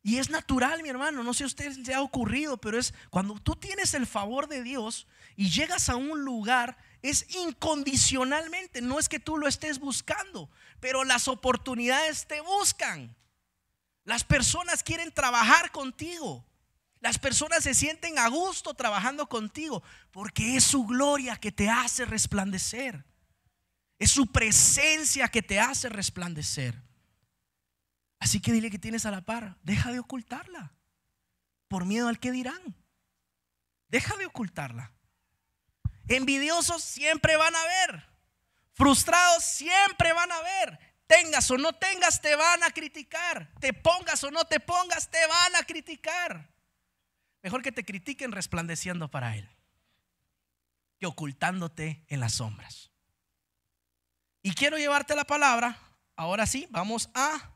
Y es natural, mi hermano. No sé si a usted le ha ocurrido, pero es cuando tú tienes el favor de Dios y llegas a un lugar, es incondicionalmente. No es que tú lo estés buscando, pero las oportunidades te buscan. Las personas quieren trabajar contigo. Las personas se sienten a gusto trabajando contigo, porque es su gloria que te hace resplandecer. Es su presencia que te hace resplandecer. Así que dile que tienes a la par, deja de ocultarla por miedo al que dirán. Deja de ocultarla. Envidiosos siempre van a haber. Frustrados siempre van a haber. Tengas o no tengas, te van a criticar. Te pongas o no te pongas, te van a criticar. Mejor que te critiquen resplandeciendo para Él que ocultándote en las sombras. Y quiero llevarte la palabra. Ahora sí, vamos a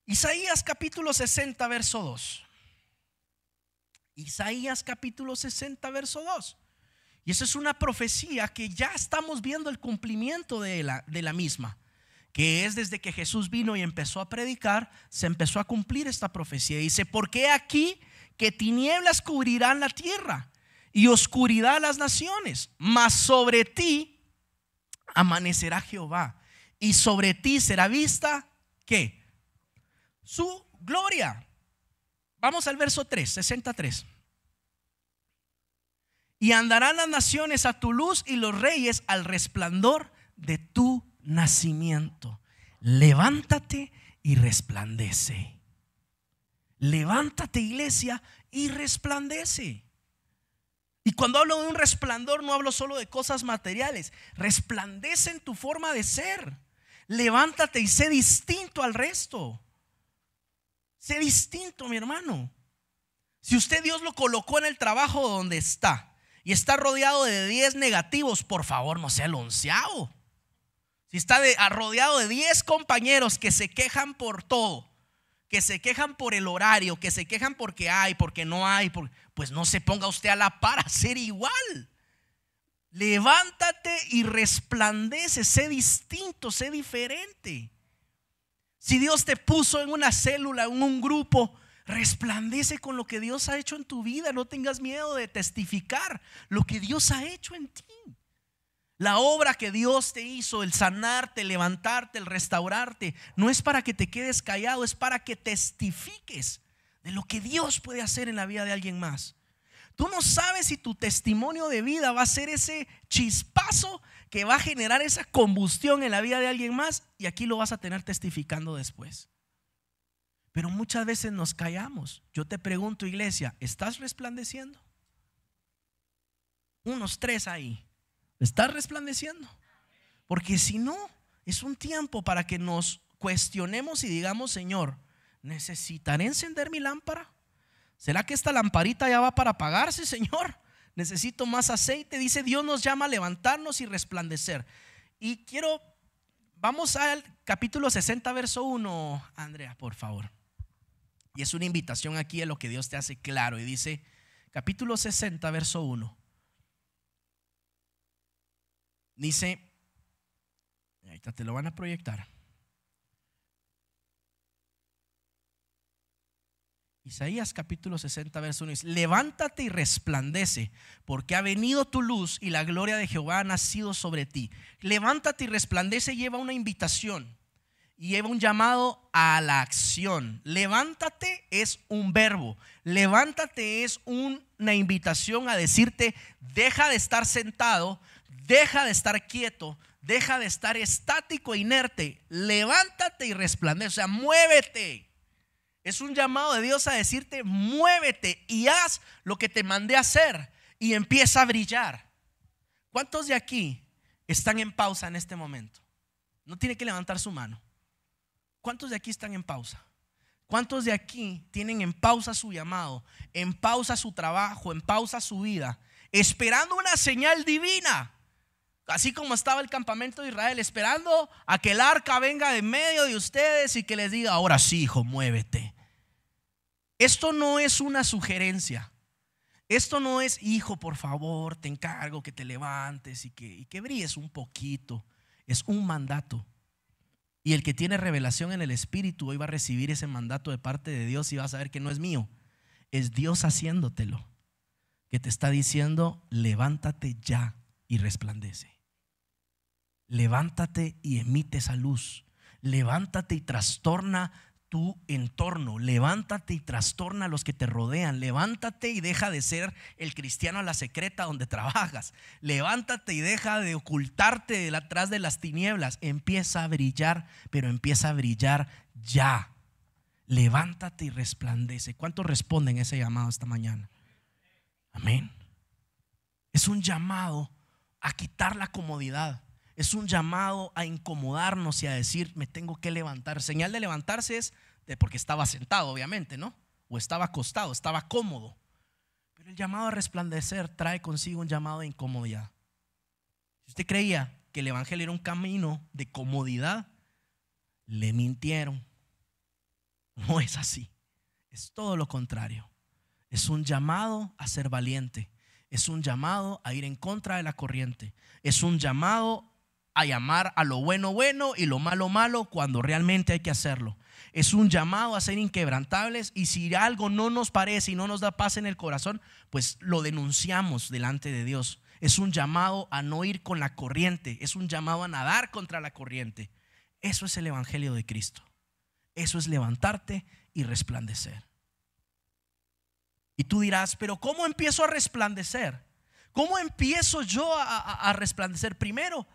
Isaías capítulo 60 verso 2. Isaías capítulo 60 verso 2. Y esa es una profecía que ya estamos viendo el cumplimiento de la misma, que es desde que Jesús vino y empezó a predicar, se empezó a cumplir esta profecía. Dice, porque aquí que tinieblas cubrirán la tierra y oscuridad las naciones, mas sobre ti amanecerá Jehová y sobre ti será vista ¿qué? Su gloria. Vamos al verso 3, 63. Y andarán las naciones a tu luz y los reyes al resplandor de tu nacimiento. Levántate y resplandece. Levántate, iglesia, y resplandece. Y cuando hablo de un resplandor, no hablo solo de cosas materiales. Resplandece en tu forma de ser. Levántate y sé distinto al resto. Sé distinto, mi hermano. Si usted Dios lo colocó en el trabajo donde está y está rodeado de 10 negativos, por favor no sea el 11avo. Si está rodeado de 10 compañeros que se quejan por todo, que se quejan por el horario, que se quejan porque hay, porque no hay, pues no se ponga usted a la par a ser igual. Levántate y resplandece, sé distinto, sé diferente. Si Dios te puso en una célula, en un grupo, resplandece con lo que Dios ha hecho en tu vida. No tengas miedo de testificar lo que Dios ha hecho en ti. La obra que Dios te hizo, el sanarte, el levantarte, el restaurarte, no es para que te quedes callado, es para que testifiques de lo que Dios puede hacer en la vida de alguien más. Tú no sabes si tu testimonio de vida va a ser ese chispazo que va a generar esa combustión en la vida de alguien más, y aquí lo vas a tener testificando después. Pero muchas veces nos callamos. Yo te pregunto, iglesia, ¿estás resplandeciendo? Unos 3 ahí. ¿Estás resplandeciendo? Porque si no, es un tiempo para que nos cuestionemos y digamos: Señor, ¿necesitaré encender mi lámpara? ¿Será que esta lamparita ya va para apagarse, Señor? Necesito más aceite. Dice, Dios nos llama a levantarnos y resplandecer. Y vamos al capítulo 60, verso 1, Andrea, por favor. Y es una invitación aquí a lo que Dios te hace claro. Y dice, capítulo 60, verso 1. Dice, ahorita te lo van a proyectar. Isaías capítulo 60, verso 1 dice: levántate y resplandece, porque ha venido tu luz y la gloria de Jehová ha nacido sobre ti. Levántate y resplandece lleva una invitación y lleva un llamado a la acción. Levántate es un verbo. Levántate es una invitación a decirte: deja de estar sentado, deja de estar quieto, deja de estar estático e inerte. Levántate y resplandece, o sea, muévete. Es un llamado de Dios a decirte: muévete y haz lo que te mandé a hacer y empieza a brillar. ¿Cuántos de aquí están en pausa en este momento? No tiene que levantar su mano. ¿Cuántos de aquí están en pausa? ¿Cuántos de aquí tienen en pausa su llamado, en pausa su trabajo, en pausa su vida, esperando una señal divina? Así como estaba el campamento de Israel, esperando a que el arca venga de medio de ustedes y que les diga: ahora sí, hijo, muévete. Esto no es una sugerencia. Esto no es: hijo, por favor, te encargo que te levantes y que brilles un poquito. Es un mandato. Y el que tiene revelación en el Espíritu hoy va a recibir ese mandato de parte de Dios y va a saber que no es mío, es Dios haciéndotelo, que te está diciendo: levántate ya y resplandece. Levántate y emite esa luz. Levántate y trastorna tu entorno. Levántate y trastorna a los que te rodean. Levántate y deja de ser el cristiano a la secreta donde trabajas. Levántate y deja de ocultarte detrás de las tinieblas. Empieza a brillar, pero empieza a brillar ya. Levántate y resplandece. ¿Cuántos responden a ese llamado esta mañana? Amén. Es un llamado a quitar la comodidad. Es un llamado a incomodarnos y a decir: me tengo que levantar. Señal de levantarse es porque estaba sentado, obviamente, ¿no? O estaba acostado, estaba cómodo. Pero el llamado a resplandecer trae consigo un llamado de incomodidad. Si usted creía que el evangelio era un camino de comodidad, le mintieron. No es así. Es todo lo contrario. Es un llamado a ser valiente. Es un llamado a ir en contra de la corriente. Es un llamado a llamar a lo bueno bueno y lo malo malo cuando realmente hay que hacerlo. Es un llamado a ser inquebrantables, y si algo no nos parece y no nos da paz en el corazón, pues lo denunciamos delante de Dios. Es un llamado a no ir con la corriente. Es un llamado a nadar contra la corriente. Eso es el evangelio de Cristo. Eso es levantarte y resplandecer. Y tú dirás: pero ¿cómo empiezo a resplandecer? ¿Cómo empiezo yo a resplandecer? Primero,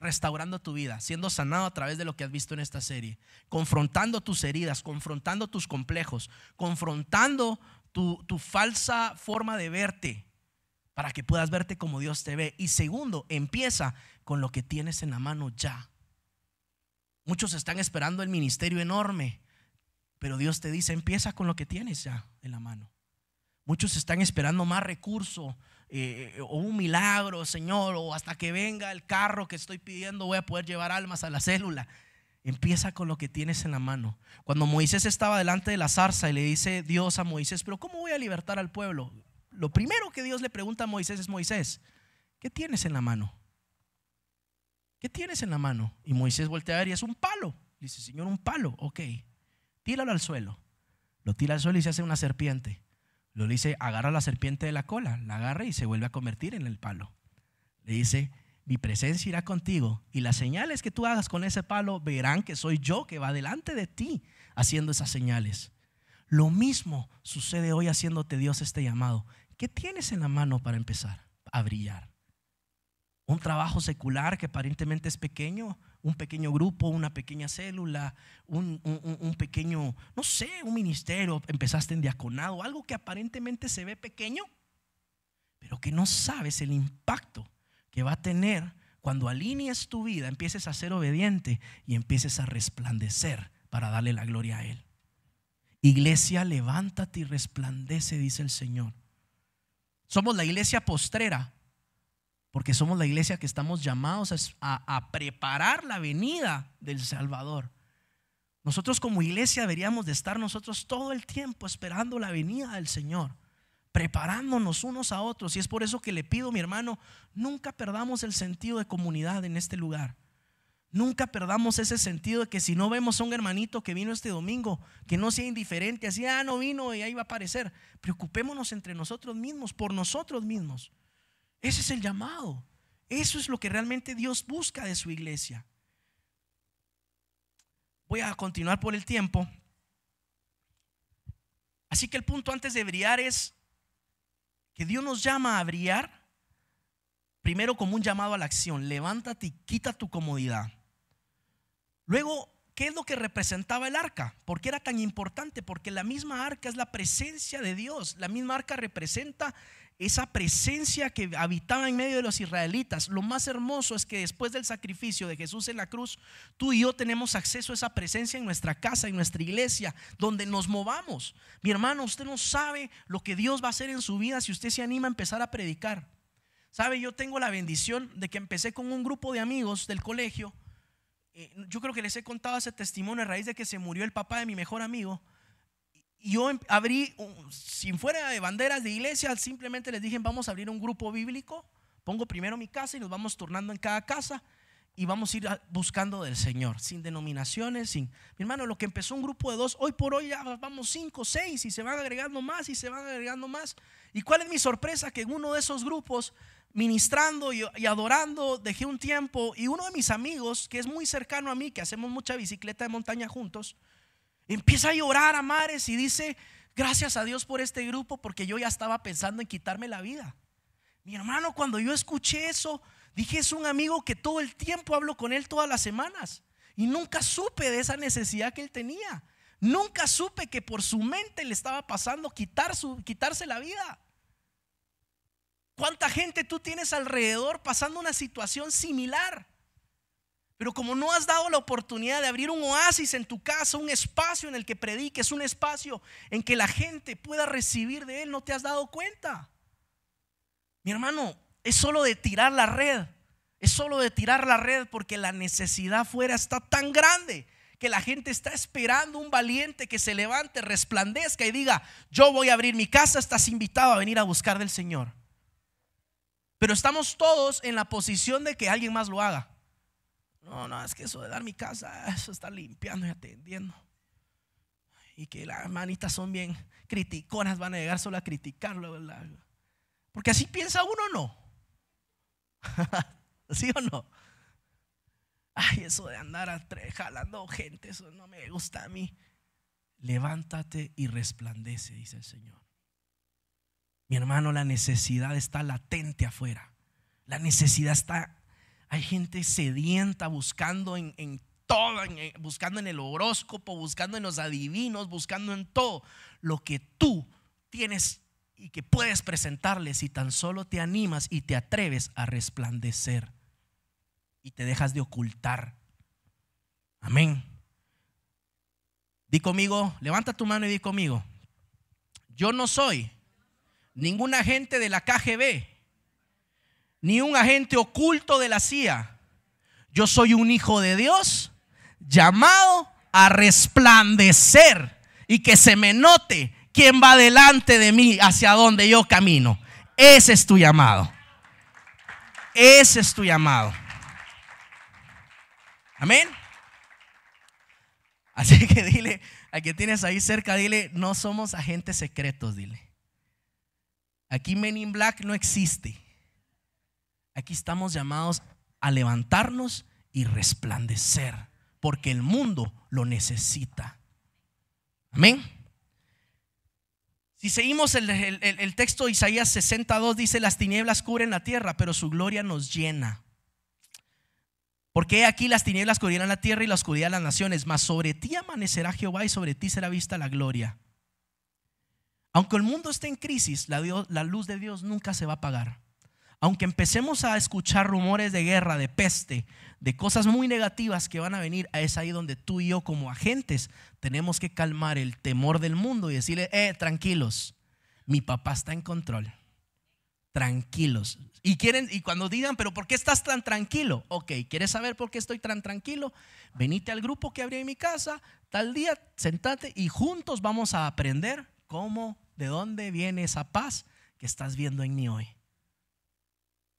restaurando tu vida, siendo sanado a través de lo que has visto en esta serie, confrontando tus heridas, confrontando tus complejos, confrontando tu falsa forma de verte, para que puedas verte como Dios te ve. Y segundo, empieza con lo que tienes en la mano ya. Muchos están esperando el ministerio enorme, pero Dios te dice: empieza con lo que tienes ya en la mano. Muchos están esperando más recursos, o un milagro, Señor, o hasta que venga el carro que estoy pidiendo voy a poder llevar almas a la célula. Empieza con lo que tienes en la mano. Cuando Moisés estaba delante de la zarza y le dice Dios a Moisés: pero ¿cómo voy a libertar al pueblo? Lo primero que Dios le pregunta a Moisés es: Moisés, ¿qué tienes en la mano? ¿Qué tienes en la mano? Y Moisés voltea a ver y es un palo. Le dice: Señor, un palo, ok, tíralo al suelo. Lo tira al suelo y se hace una serpiente. Lo dice: agarra la serpiente de la cola, la agarra y se vuelve a convertir en el palo. Le dice: mi presencia irá contigo y las señales que tú hagas con ese palo verán que soy yo que va delante de ti haciendo esas señales. Lo mismo sucede hoy haciéndote Dios este llamado. ¿Qué tienes en la mano para empezar a brillar? Un trabajo secular que aparentemente es pequeño, un pequeño grupo, una pequeña célula, un pequeño, no sé, un ministerio, empezaste en diaconado, algo que aparentemente se ve pequeño, pero que no sabes el impacto que va a tener cuando alinees tu vida, empieces a ser obediente y empieces a resplandecer para darle la gloria a Él. Iglesia, levántate y resplandece, dice el Señor. Somos la iglesia postrera, porque somos la iglesia que estamos llamados a preparar la venida del Salvador. Nosotros como iglesia deberíamos de estar nosotros todo el tiempo esperando la venida del Señor, preparándonos unos a otros. Y es por eso que le pido, mi hermano, nunca perdamos el sentido de comunidad en este lugar. Nunca perdamos ese sentido de que si no vemos a un hermanito que vino este domingo, que no sea indiferente, así, no vino y ahí va a aparecer. Preocupémonos entre nosotros mismos, por nosotros mismos. Ese es el llamado. Eso es lo que realmente Dios busca de su iglesia. Voy a continuar por el tiempo. Así que el punto antes de brillar es que Dios nos llama a brillar primero como un llamado a la acción. Levántate y quita tu comodidad. Luego, ¿qué es lo que representaba el arca? ¿Por qué era tan importante? Porque la misma arca es la presencia de Dios. La misma arca representa esa presencia que habitaba en medio de los israelitas. Lo más hermoso es que después del sacrificio de Jesús en la cruz, tú y yo tenemos acceso a esa presencia en nuestra casa, en nuestra iglesia, donde nos movamos. Mi hermano, usted no sabe lo que Dios va a hacer en su vida si usted se anima a empezar a predicar. Sabe, yo tengo la bendición de que empecé con un grupo de amigos del colegio. Yo creo que les he contado ese testimonio a raíz de que se murió el papá de mi mejor amigo. Y yo abrí, sin fuera de banderas de iglesia, simplemente les dije: vamos a abrir un grupo bíblico. Pongo primero mi casa y nos vamos turnando en cada casa y vamos a ir buscando del Señor, sin denominaciones, sin. Mi hermano, lo que empezó un grupo de 2, hoy por hoy ya vamos 5, 6 y se van agregando más y se van agregando más. ¿Y cuál es mi sorpresa? Que en uno de esos grupos, ministrando y adorando, dejé un tiempo y uno de mis amigos, que es muy cercano a mí, que hacemos mucha bicicleta de montaña juntos, empieza a llorar a mares y dice: gracias a Dios por este grupo, porque yo ya estaba pensando en quitarme la vida. Mi hermano, cuando yo escuché eso, dije: es un amigo que todo el tiempo hablo con él todas las semanas y nunca supe de esa necesidad que él tenía. Nunca supe que por su mente le estaba pasando quitarse la vida. ¿Cuánta gente tú tienes alrededor pasando una situación similar? Pero como no has dado la oportunidad de abrir un oasis en tu casa, un espacio en el que prediques, un espacio en que la gente pueda recibir de él, no te has dado cuenta. Mi hermano, es solo de tirar la red. Es solo de tirar la red, porque la necesidad afuera está tan grande que la gente está esperando un valiente que se levante, resplandezca y diga: yo voy a abrir mi casa, estás invitado a venir a buscar del Señor. Pero estamos todos en la posición de que alguien más lo haga. No, es que eso de dar mi casa, eso está limpiando y atendiendo. Y que las hermanitas son bien criticonas, van a llegar solo a criticarlo, ¿verdad? Porque así piensa uno, ¿no? ¿Sí o no? Ay, eso de andar jalando gente, eso no me gusta a mí. Levántate y resplandece, dice el Señor. Mi hermano, la necesidad está latente afuera. La necesidad está. Hay gente sedienta buscando en todo, buscando en el horóscopo, buscando en los adivinos, buscando en todo lo que tú tienes y que puedes presentarles si tan solo te animas y te atreves a resplandecer y te dejas de ocultar. Amén. Di conmigo, levanta tu mano y di conmigo: yo no soy ningún agente de la KGB, ni un agente oculto de la CIA. Yo soy un hijo de Dios llamado a resplandecer y que se me note quién va delante de mí, hacia donde yo camino. Ese es tu llamado. Ese es tu llamado. Amén. Así que dile al que tienes ahí cerca, dile: no somos agentes secretos, dile. Aquí Men in Black no existe. Aquí estamos llamados a levantarnos y resplandecer, porque el mundo lo necesita. Amén. Si seguimos el texto de Isaías 62, dice: las tinieblas cubren la tierra, pero su gloria nos llena. Porque aquí las tinieblas cubrirán la tierra y la oscuridad las naciones, mas sobre ti amanecerá Jehová y sobre ti será vista la gloria. Aunque el mundo esté en crisis, la luz de Dios nunca se va a apagar. Aunque empecemos a escuchar rumores de guerra, de peste, de cosas muy negativas que van a venir, es ahí donde tú y yo como agentes tenemos que calmar el temor del mundo y decirle: tranquilos, mi papá está en control. Tranquilos. Y cuando digan: pero ¿por qué estás tan tranquilo? Ok, ¿quieres saber por qué estoy tan tranquilo? Venite al grupo que abrí en mi casa tal día, sentate y juntos vamos a aprender de dónde viene esa paz que estás viendo en mí hoy.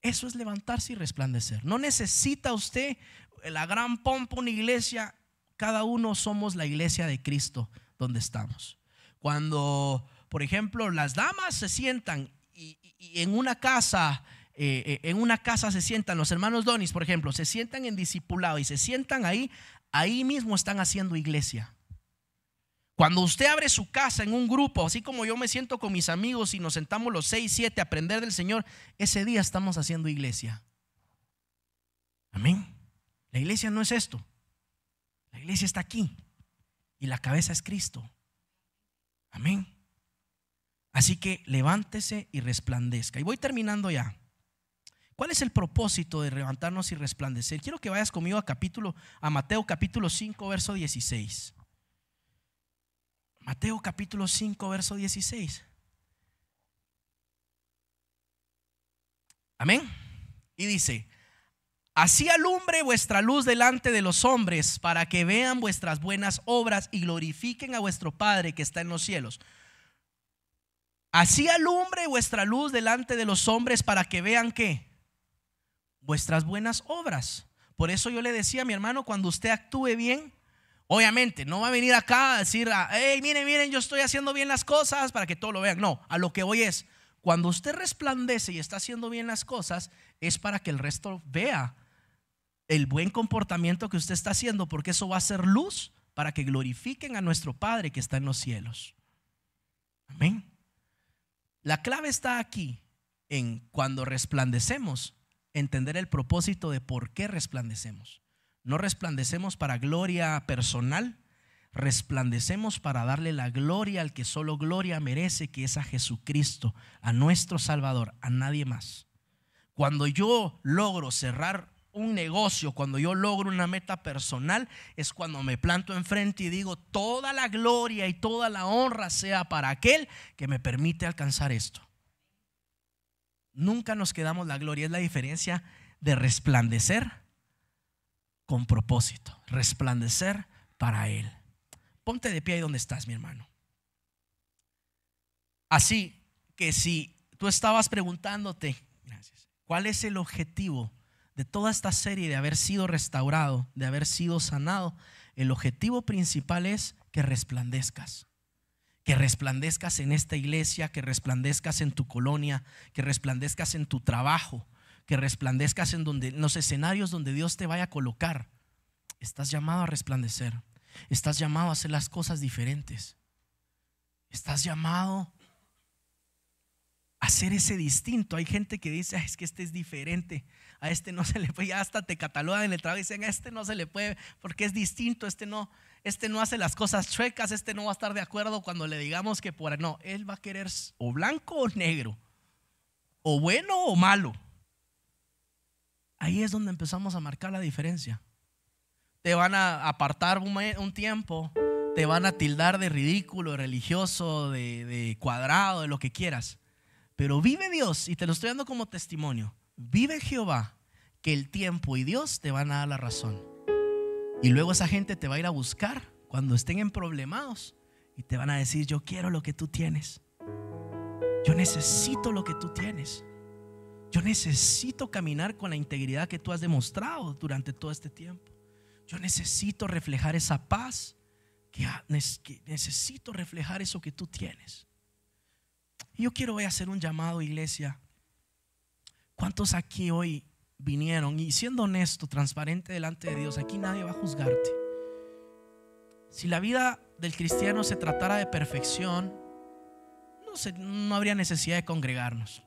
Eso es levantarse y resplandecer. No necesita usted la gran pompa, una iglesia. Cada uno somos la iglesia de Cristo donde estamos. Cuando, por ejemplo, las damas se sientan y en una casa se sientan, los hermanos Donis, por ejemplo, se sientan en discipulado y se sientan ahí mismo están haciendo iglesia. Cuando usted abre su casa en un grupo, así como yo me siento con mis amigos y nos sentamos los 6, 7 a aprender del Señor, ese día estamos haciendo iglesia. Amén. La iglesia no es esto. La iglesia está aquí y la cabeza es Cristo. Amén. Así que levántese y resplandezca. Y voy terminando ya. ¿Cuál es el propósito de levantarnos y resplandecer? Quiero que vayas conmigo a Mateo capítulo 5, verso 16. Mateo capítulo 5, verso 16. Amén. Y dice: así alumbre vuestra luz delante de los hombres, para que vean vuestras buenas obras y glorifiquen a vuestro Padre que está en los cielos. Así alumbre vuestra luz delante de los hombres, para que vean ¿qué? Vuestras buenas obras. Por eso yo le decía a mi hermano, cuando usted actúe bien, obviamente no va a venir acá a decir: hey, miren, yo estoy haciendo bien las cosas para que todos lo vean. No, a lo que voy es: cuando usted resplandece y está haciendo bien las cosas, es para que el resto vea el buen comportamiento que usted está haciendo, porque eso va a ser luz para que glorifiquen a nuestro Padre que está en los cielos. Amén. La clave está aquí en cuando resplandecemos, entender el propósito de por qué resplandecemos. No resplandecemos para gloria personal, resplandecemos para darle la gloria al que solo gloria merece, que es a Jesucristo, a nuestro Salvador, a nadie más. Cuando yo logro cerrar un negocio, cuando yo logro una meta personal, es cuando me planto enfrente y digo: toda la gloria y toda la honra sea para aquel que me permite alcanzar esto. Nunca nos quedamos la gloria. Es la diferencia de resplandecer con propósito, resplandecer para Él. Ponte de pie ahí donde estás, mi hermano. Así que si tú estabas preguntándote, gracias, ¿cuál es el objetivo de toda esta serie de haber sido restaurado, de haber sido sanado? El objetivo principal es que resplandezcas. Que resplandezcas en esta iglesia, que resplandezcas en tu colonia, que resplandezcas en tu trabajo, que resplandezcas en los escenarios donde Dios te vaya a colocar. Estás llamado a resplandecer. Estás llamado a hacer las cosas diferentes. Estás llamado a hacer ese distinto. Hay gente que dice: es que este es diferente, a este no se le puede. Ya hasta te catalogan en el trabajo y dicen: a este no se le puede porque es distinto, este no hace las cosas chuecas, este no va a estar de acuerdo cuando le digamos que no, él va a querer o blanco o negro, o bueno o malo. Ahí es donde empezamos a marcar la diferencia. Te van a apartar un tiempo, te van a tildar de ridículo, de religioso, de cuadrado, de lo que quieras. Pero vive Dios, y te lo estoy dando como testimonio. Vive Jehová, que el tiempo y Dios te van a dar la razón. Y luego esa gente te va a ir a buscar cuando estén en problemados y te van a decir: yo quiero lo que tú tienes. Yo necesito lo que tú tienes. Yo necesito caminar con la integridad que tú has demostrado durante todo este tiempo. Yo necesito reflejar esa paz, que necesito reflejar eso que tú tienes. Y yo quiero hoy hacer un llamado, iglesia. ¿Cuántos aquí hoy vinieron. Y siendo honesto, transparente delante de Dios, aquí nadie va a juzgarte. Si la vida del cristiano se tratara de perfección, no habría necesidad de congregarnos.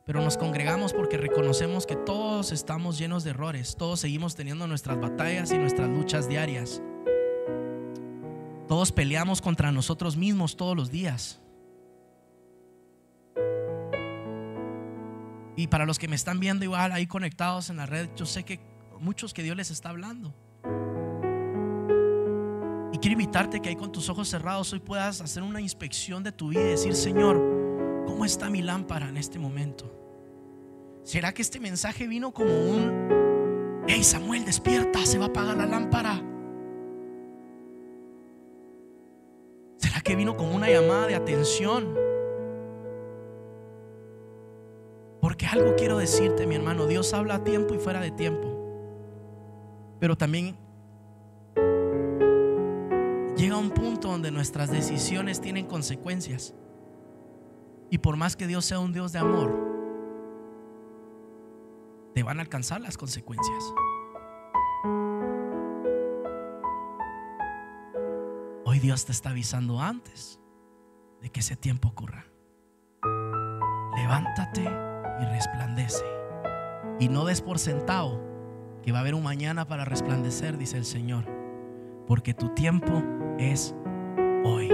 Pero nos congregamos porque reconocemos que todos estamos llenos de errores. Todos seguimos teniendo nuestras batallas y nuestras luchas diarias. Todos peleamos contra nosotros mismos todos los días. Y para los que me están viendo igual ahí conectados en la red, yo sé que muchos que Dios les está hablando. Y quiero invitarte que ahí con tus ojos cerrados hoy puedas hacer una inspección de tu vida y decir: Señor, ¿cómo está mi lámpara en este momento? ¿Será que este mensaje vino como un: hey Samuel, despierta, se va a apagar la lámpara? ¿Será que vino como una llamada de atención? Porque algo quiero decirte, mi hermano: Dios habla a tiempo y fuera de tiempo. Pero también llega un punto donde nuestras decisiones tienen consecuencias. Y por más que Dios sea un Dios de amor, te van a alcanzar las consecuencias. Hoy Dios te está avisando antes de que ese tiempo ocurra. Levántate y resplandece. Y no des por sentado que va a haber un mañana para resplandecer, dice el Señor, porque tu tiempo es hoy.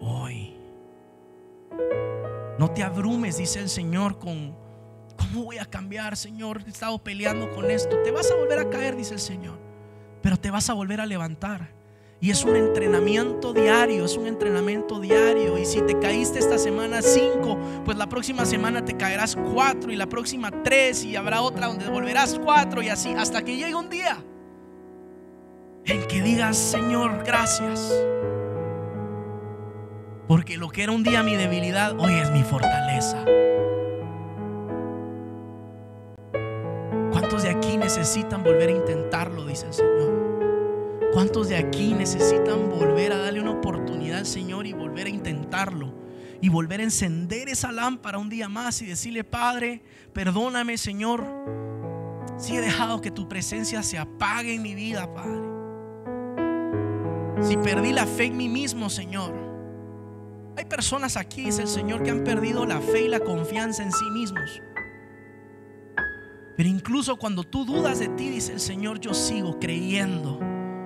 Hoy. No te abrumes, dice el Señor, con ¿cómo voy a cambiar, Señor? He estado peleando con esto. Te vas a volver a caer, dice el Señor, pero te vas a volver a levantar. Y es un entrenamiento diario, es un entrenamiento diario. Y si te caíste esta semana 5, pues la próxima semana te caerás 4, y la próxima 3, y habrá otra donde volverás 4, y así hasta que llegue un día en que digas: Señor, gracias, porque lo que era un día mi debilidad, hoy es mi fortaleza. ¿Cuántos de aquí necesitan volver a intentarlo? Dice el Señor. ¿Cuántos de aquí necesitan volver a darle una oportunidad al Señor y volver a intentarlo? Y volver a encender esa lámpara un día más y decirle: Padre, perdóname, Señor, si he dejado que tu presencia se apague en mi vida, Padre. Si perdí la fe en mí mismo, Señor. Hay personas aquí, dice el Señor, que han perdido la fe y la confianza en sí mismos. Pero incluso cuando tú dudas de ti, dice el Señor, yo sigo creyendo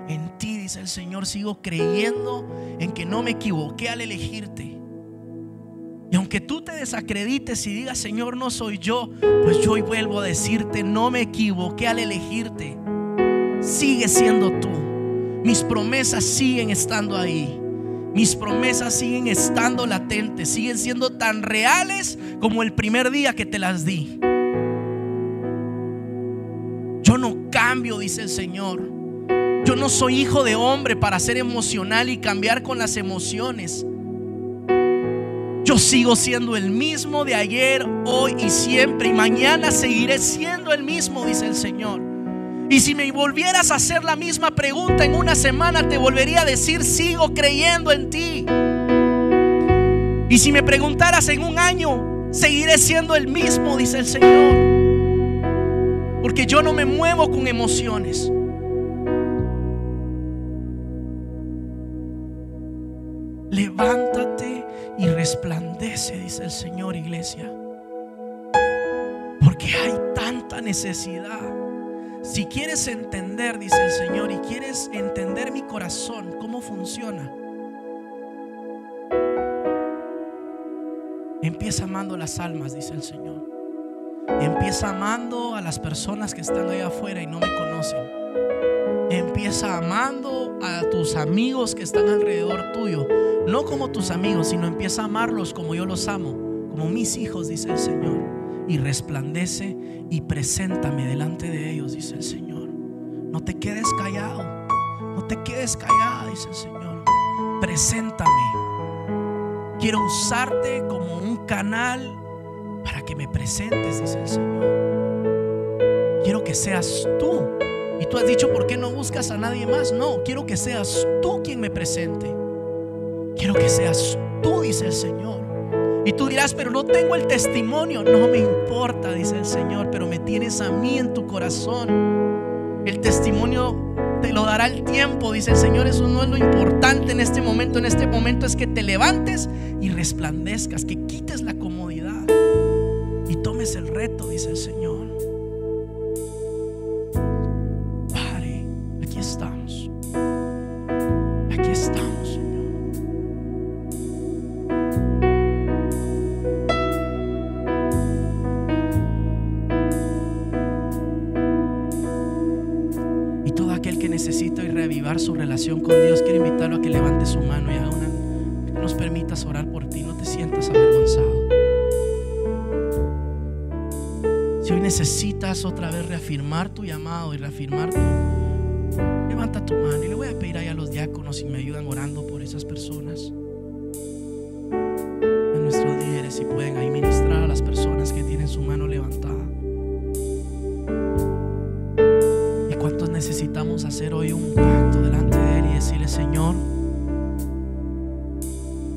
en ti, dice el Señor. Sigo creyendo en que no me equivoqué al elegirte. Y aunque tú te desacredites y digas: Señor, no soy yo, pues yo hoy vuelvo a decirte: no me equivoqué al elegirte. Sigue siendo tú. Mis promesas siguen estando ahí. Mis promesas siguen estando latentes, siguen siendo tan reales como el primer día que te las di. Yo no cambio, dice el Señor. Yo no soy hijo de hombre para ser emocional y cambiar con las emociones. Yo sigo siendo el mismo de ayer, hoy y siempre, y mañana seguiré siendo el mismo, dice el Señor. Y si me volvieras a hacer la misma pregunta en una semana, te volvería a decir: sigo creyendo en ti. Y si me preguntaras en un año, seguiré siendo el mismo, dice el Señor. Porque yo no me muevo con emociones. Levántate y resplandece, dice el Señor, iglesia. Porque hay tanta necesidad. Si quieres entender, dice el Señor, y quieres entender mi corazón, cómo funciona, empieza amando las almas, dice el Señor. Empieza amando a las personas que están allá afuera y no me conocen. Empieza amando a tus amigos que están alrededor tuyo. No como tus amigos, sino empieza a amarlos como yo los amo, como mis hijos, dice el Señor. Y resplandece y preséntame delante de ellos, dice el Señor. No te quedes callado, no te quedes callada, dice el Señor. Preséntame. Quiero usarte como un canal para que me presentes, dice el Señor. Quiero que seas tú. Y tú has dicho: ¿por qué no buscas a nadie más? No, quiero que seas tú quien me presente. Quiero que seas tú, dice el Señor. Y tú dirás, pero no tengo el testimonio. No me importa, dice el Señor, pero me tienes a mí en tu corazón. El testimonio te lo dará el tiempo, dice el Señor. Eso no es lo importante en este momento. En este momento es que te levantes y resplandezcas, que quites la comodidad y tomes el reto, dice el Señor. Padre, aquí estamos. Aquí estamos, Señor. Y todo aquel que necesita hoy reavivar su relación con Dios, quiero invitarlo a que levante su mano y haga que nos permitas orar por ti. No te sientas avergonzado. Si hoy necesitas otra vez reafirmar tu llamado y reafirmar levanta tu mano y le voy a pedir ahí a los diáconos si me ayudan orando por esas personas. A nuestros líderes si pueden ahí ministrar a las personas que tienen su mano levantada. ¿Y cuántos necesitamos hacer hoy un pacto delante de Él y decirle: Señor,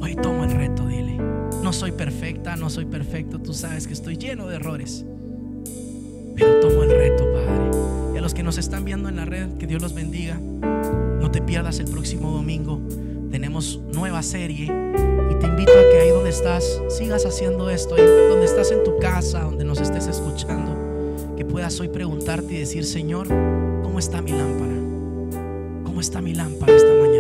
hoy tomo el reto? Dile: no soy perfecta, no soy perfecto, tú sabes que estoy lleno de errores, pero tomo el reto, Padre. Y a los que nos están viendo en la red, que Dios los bendiga. No te pierdas el próximo domingo. Tenemos nueva serie y te invito a que ahí donde estás sigas haciendo esto. Ahí donde estás en tu casa, donde nos estés escuchando, que puedas hoy preguntarte y decir: Señor, ¿cómo está mi lámpara? ¿Cómo está mi lámpara esta mañana?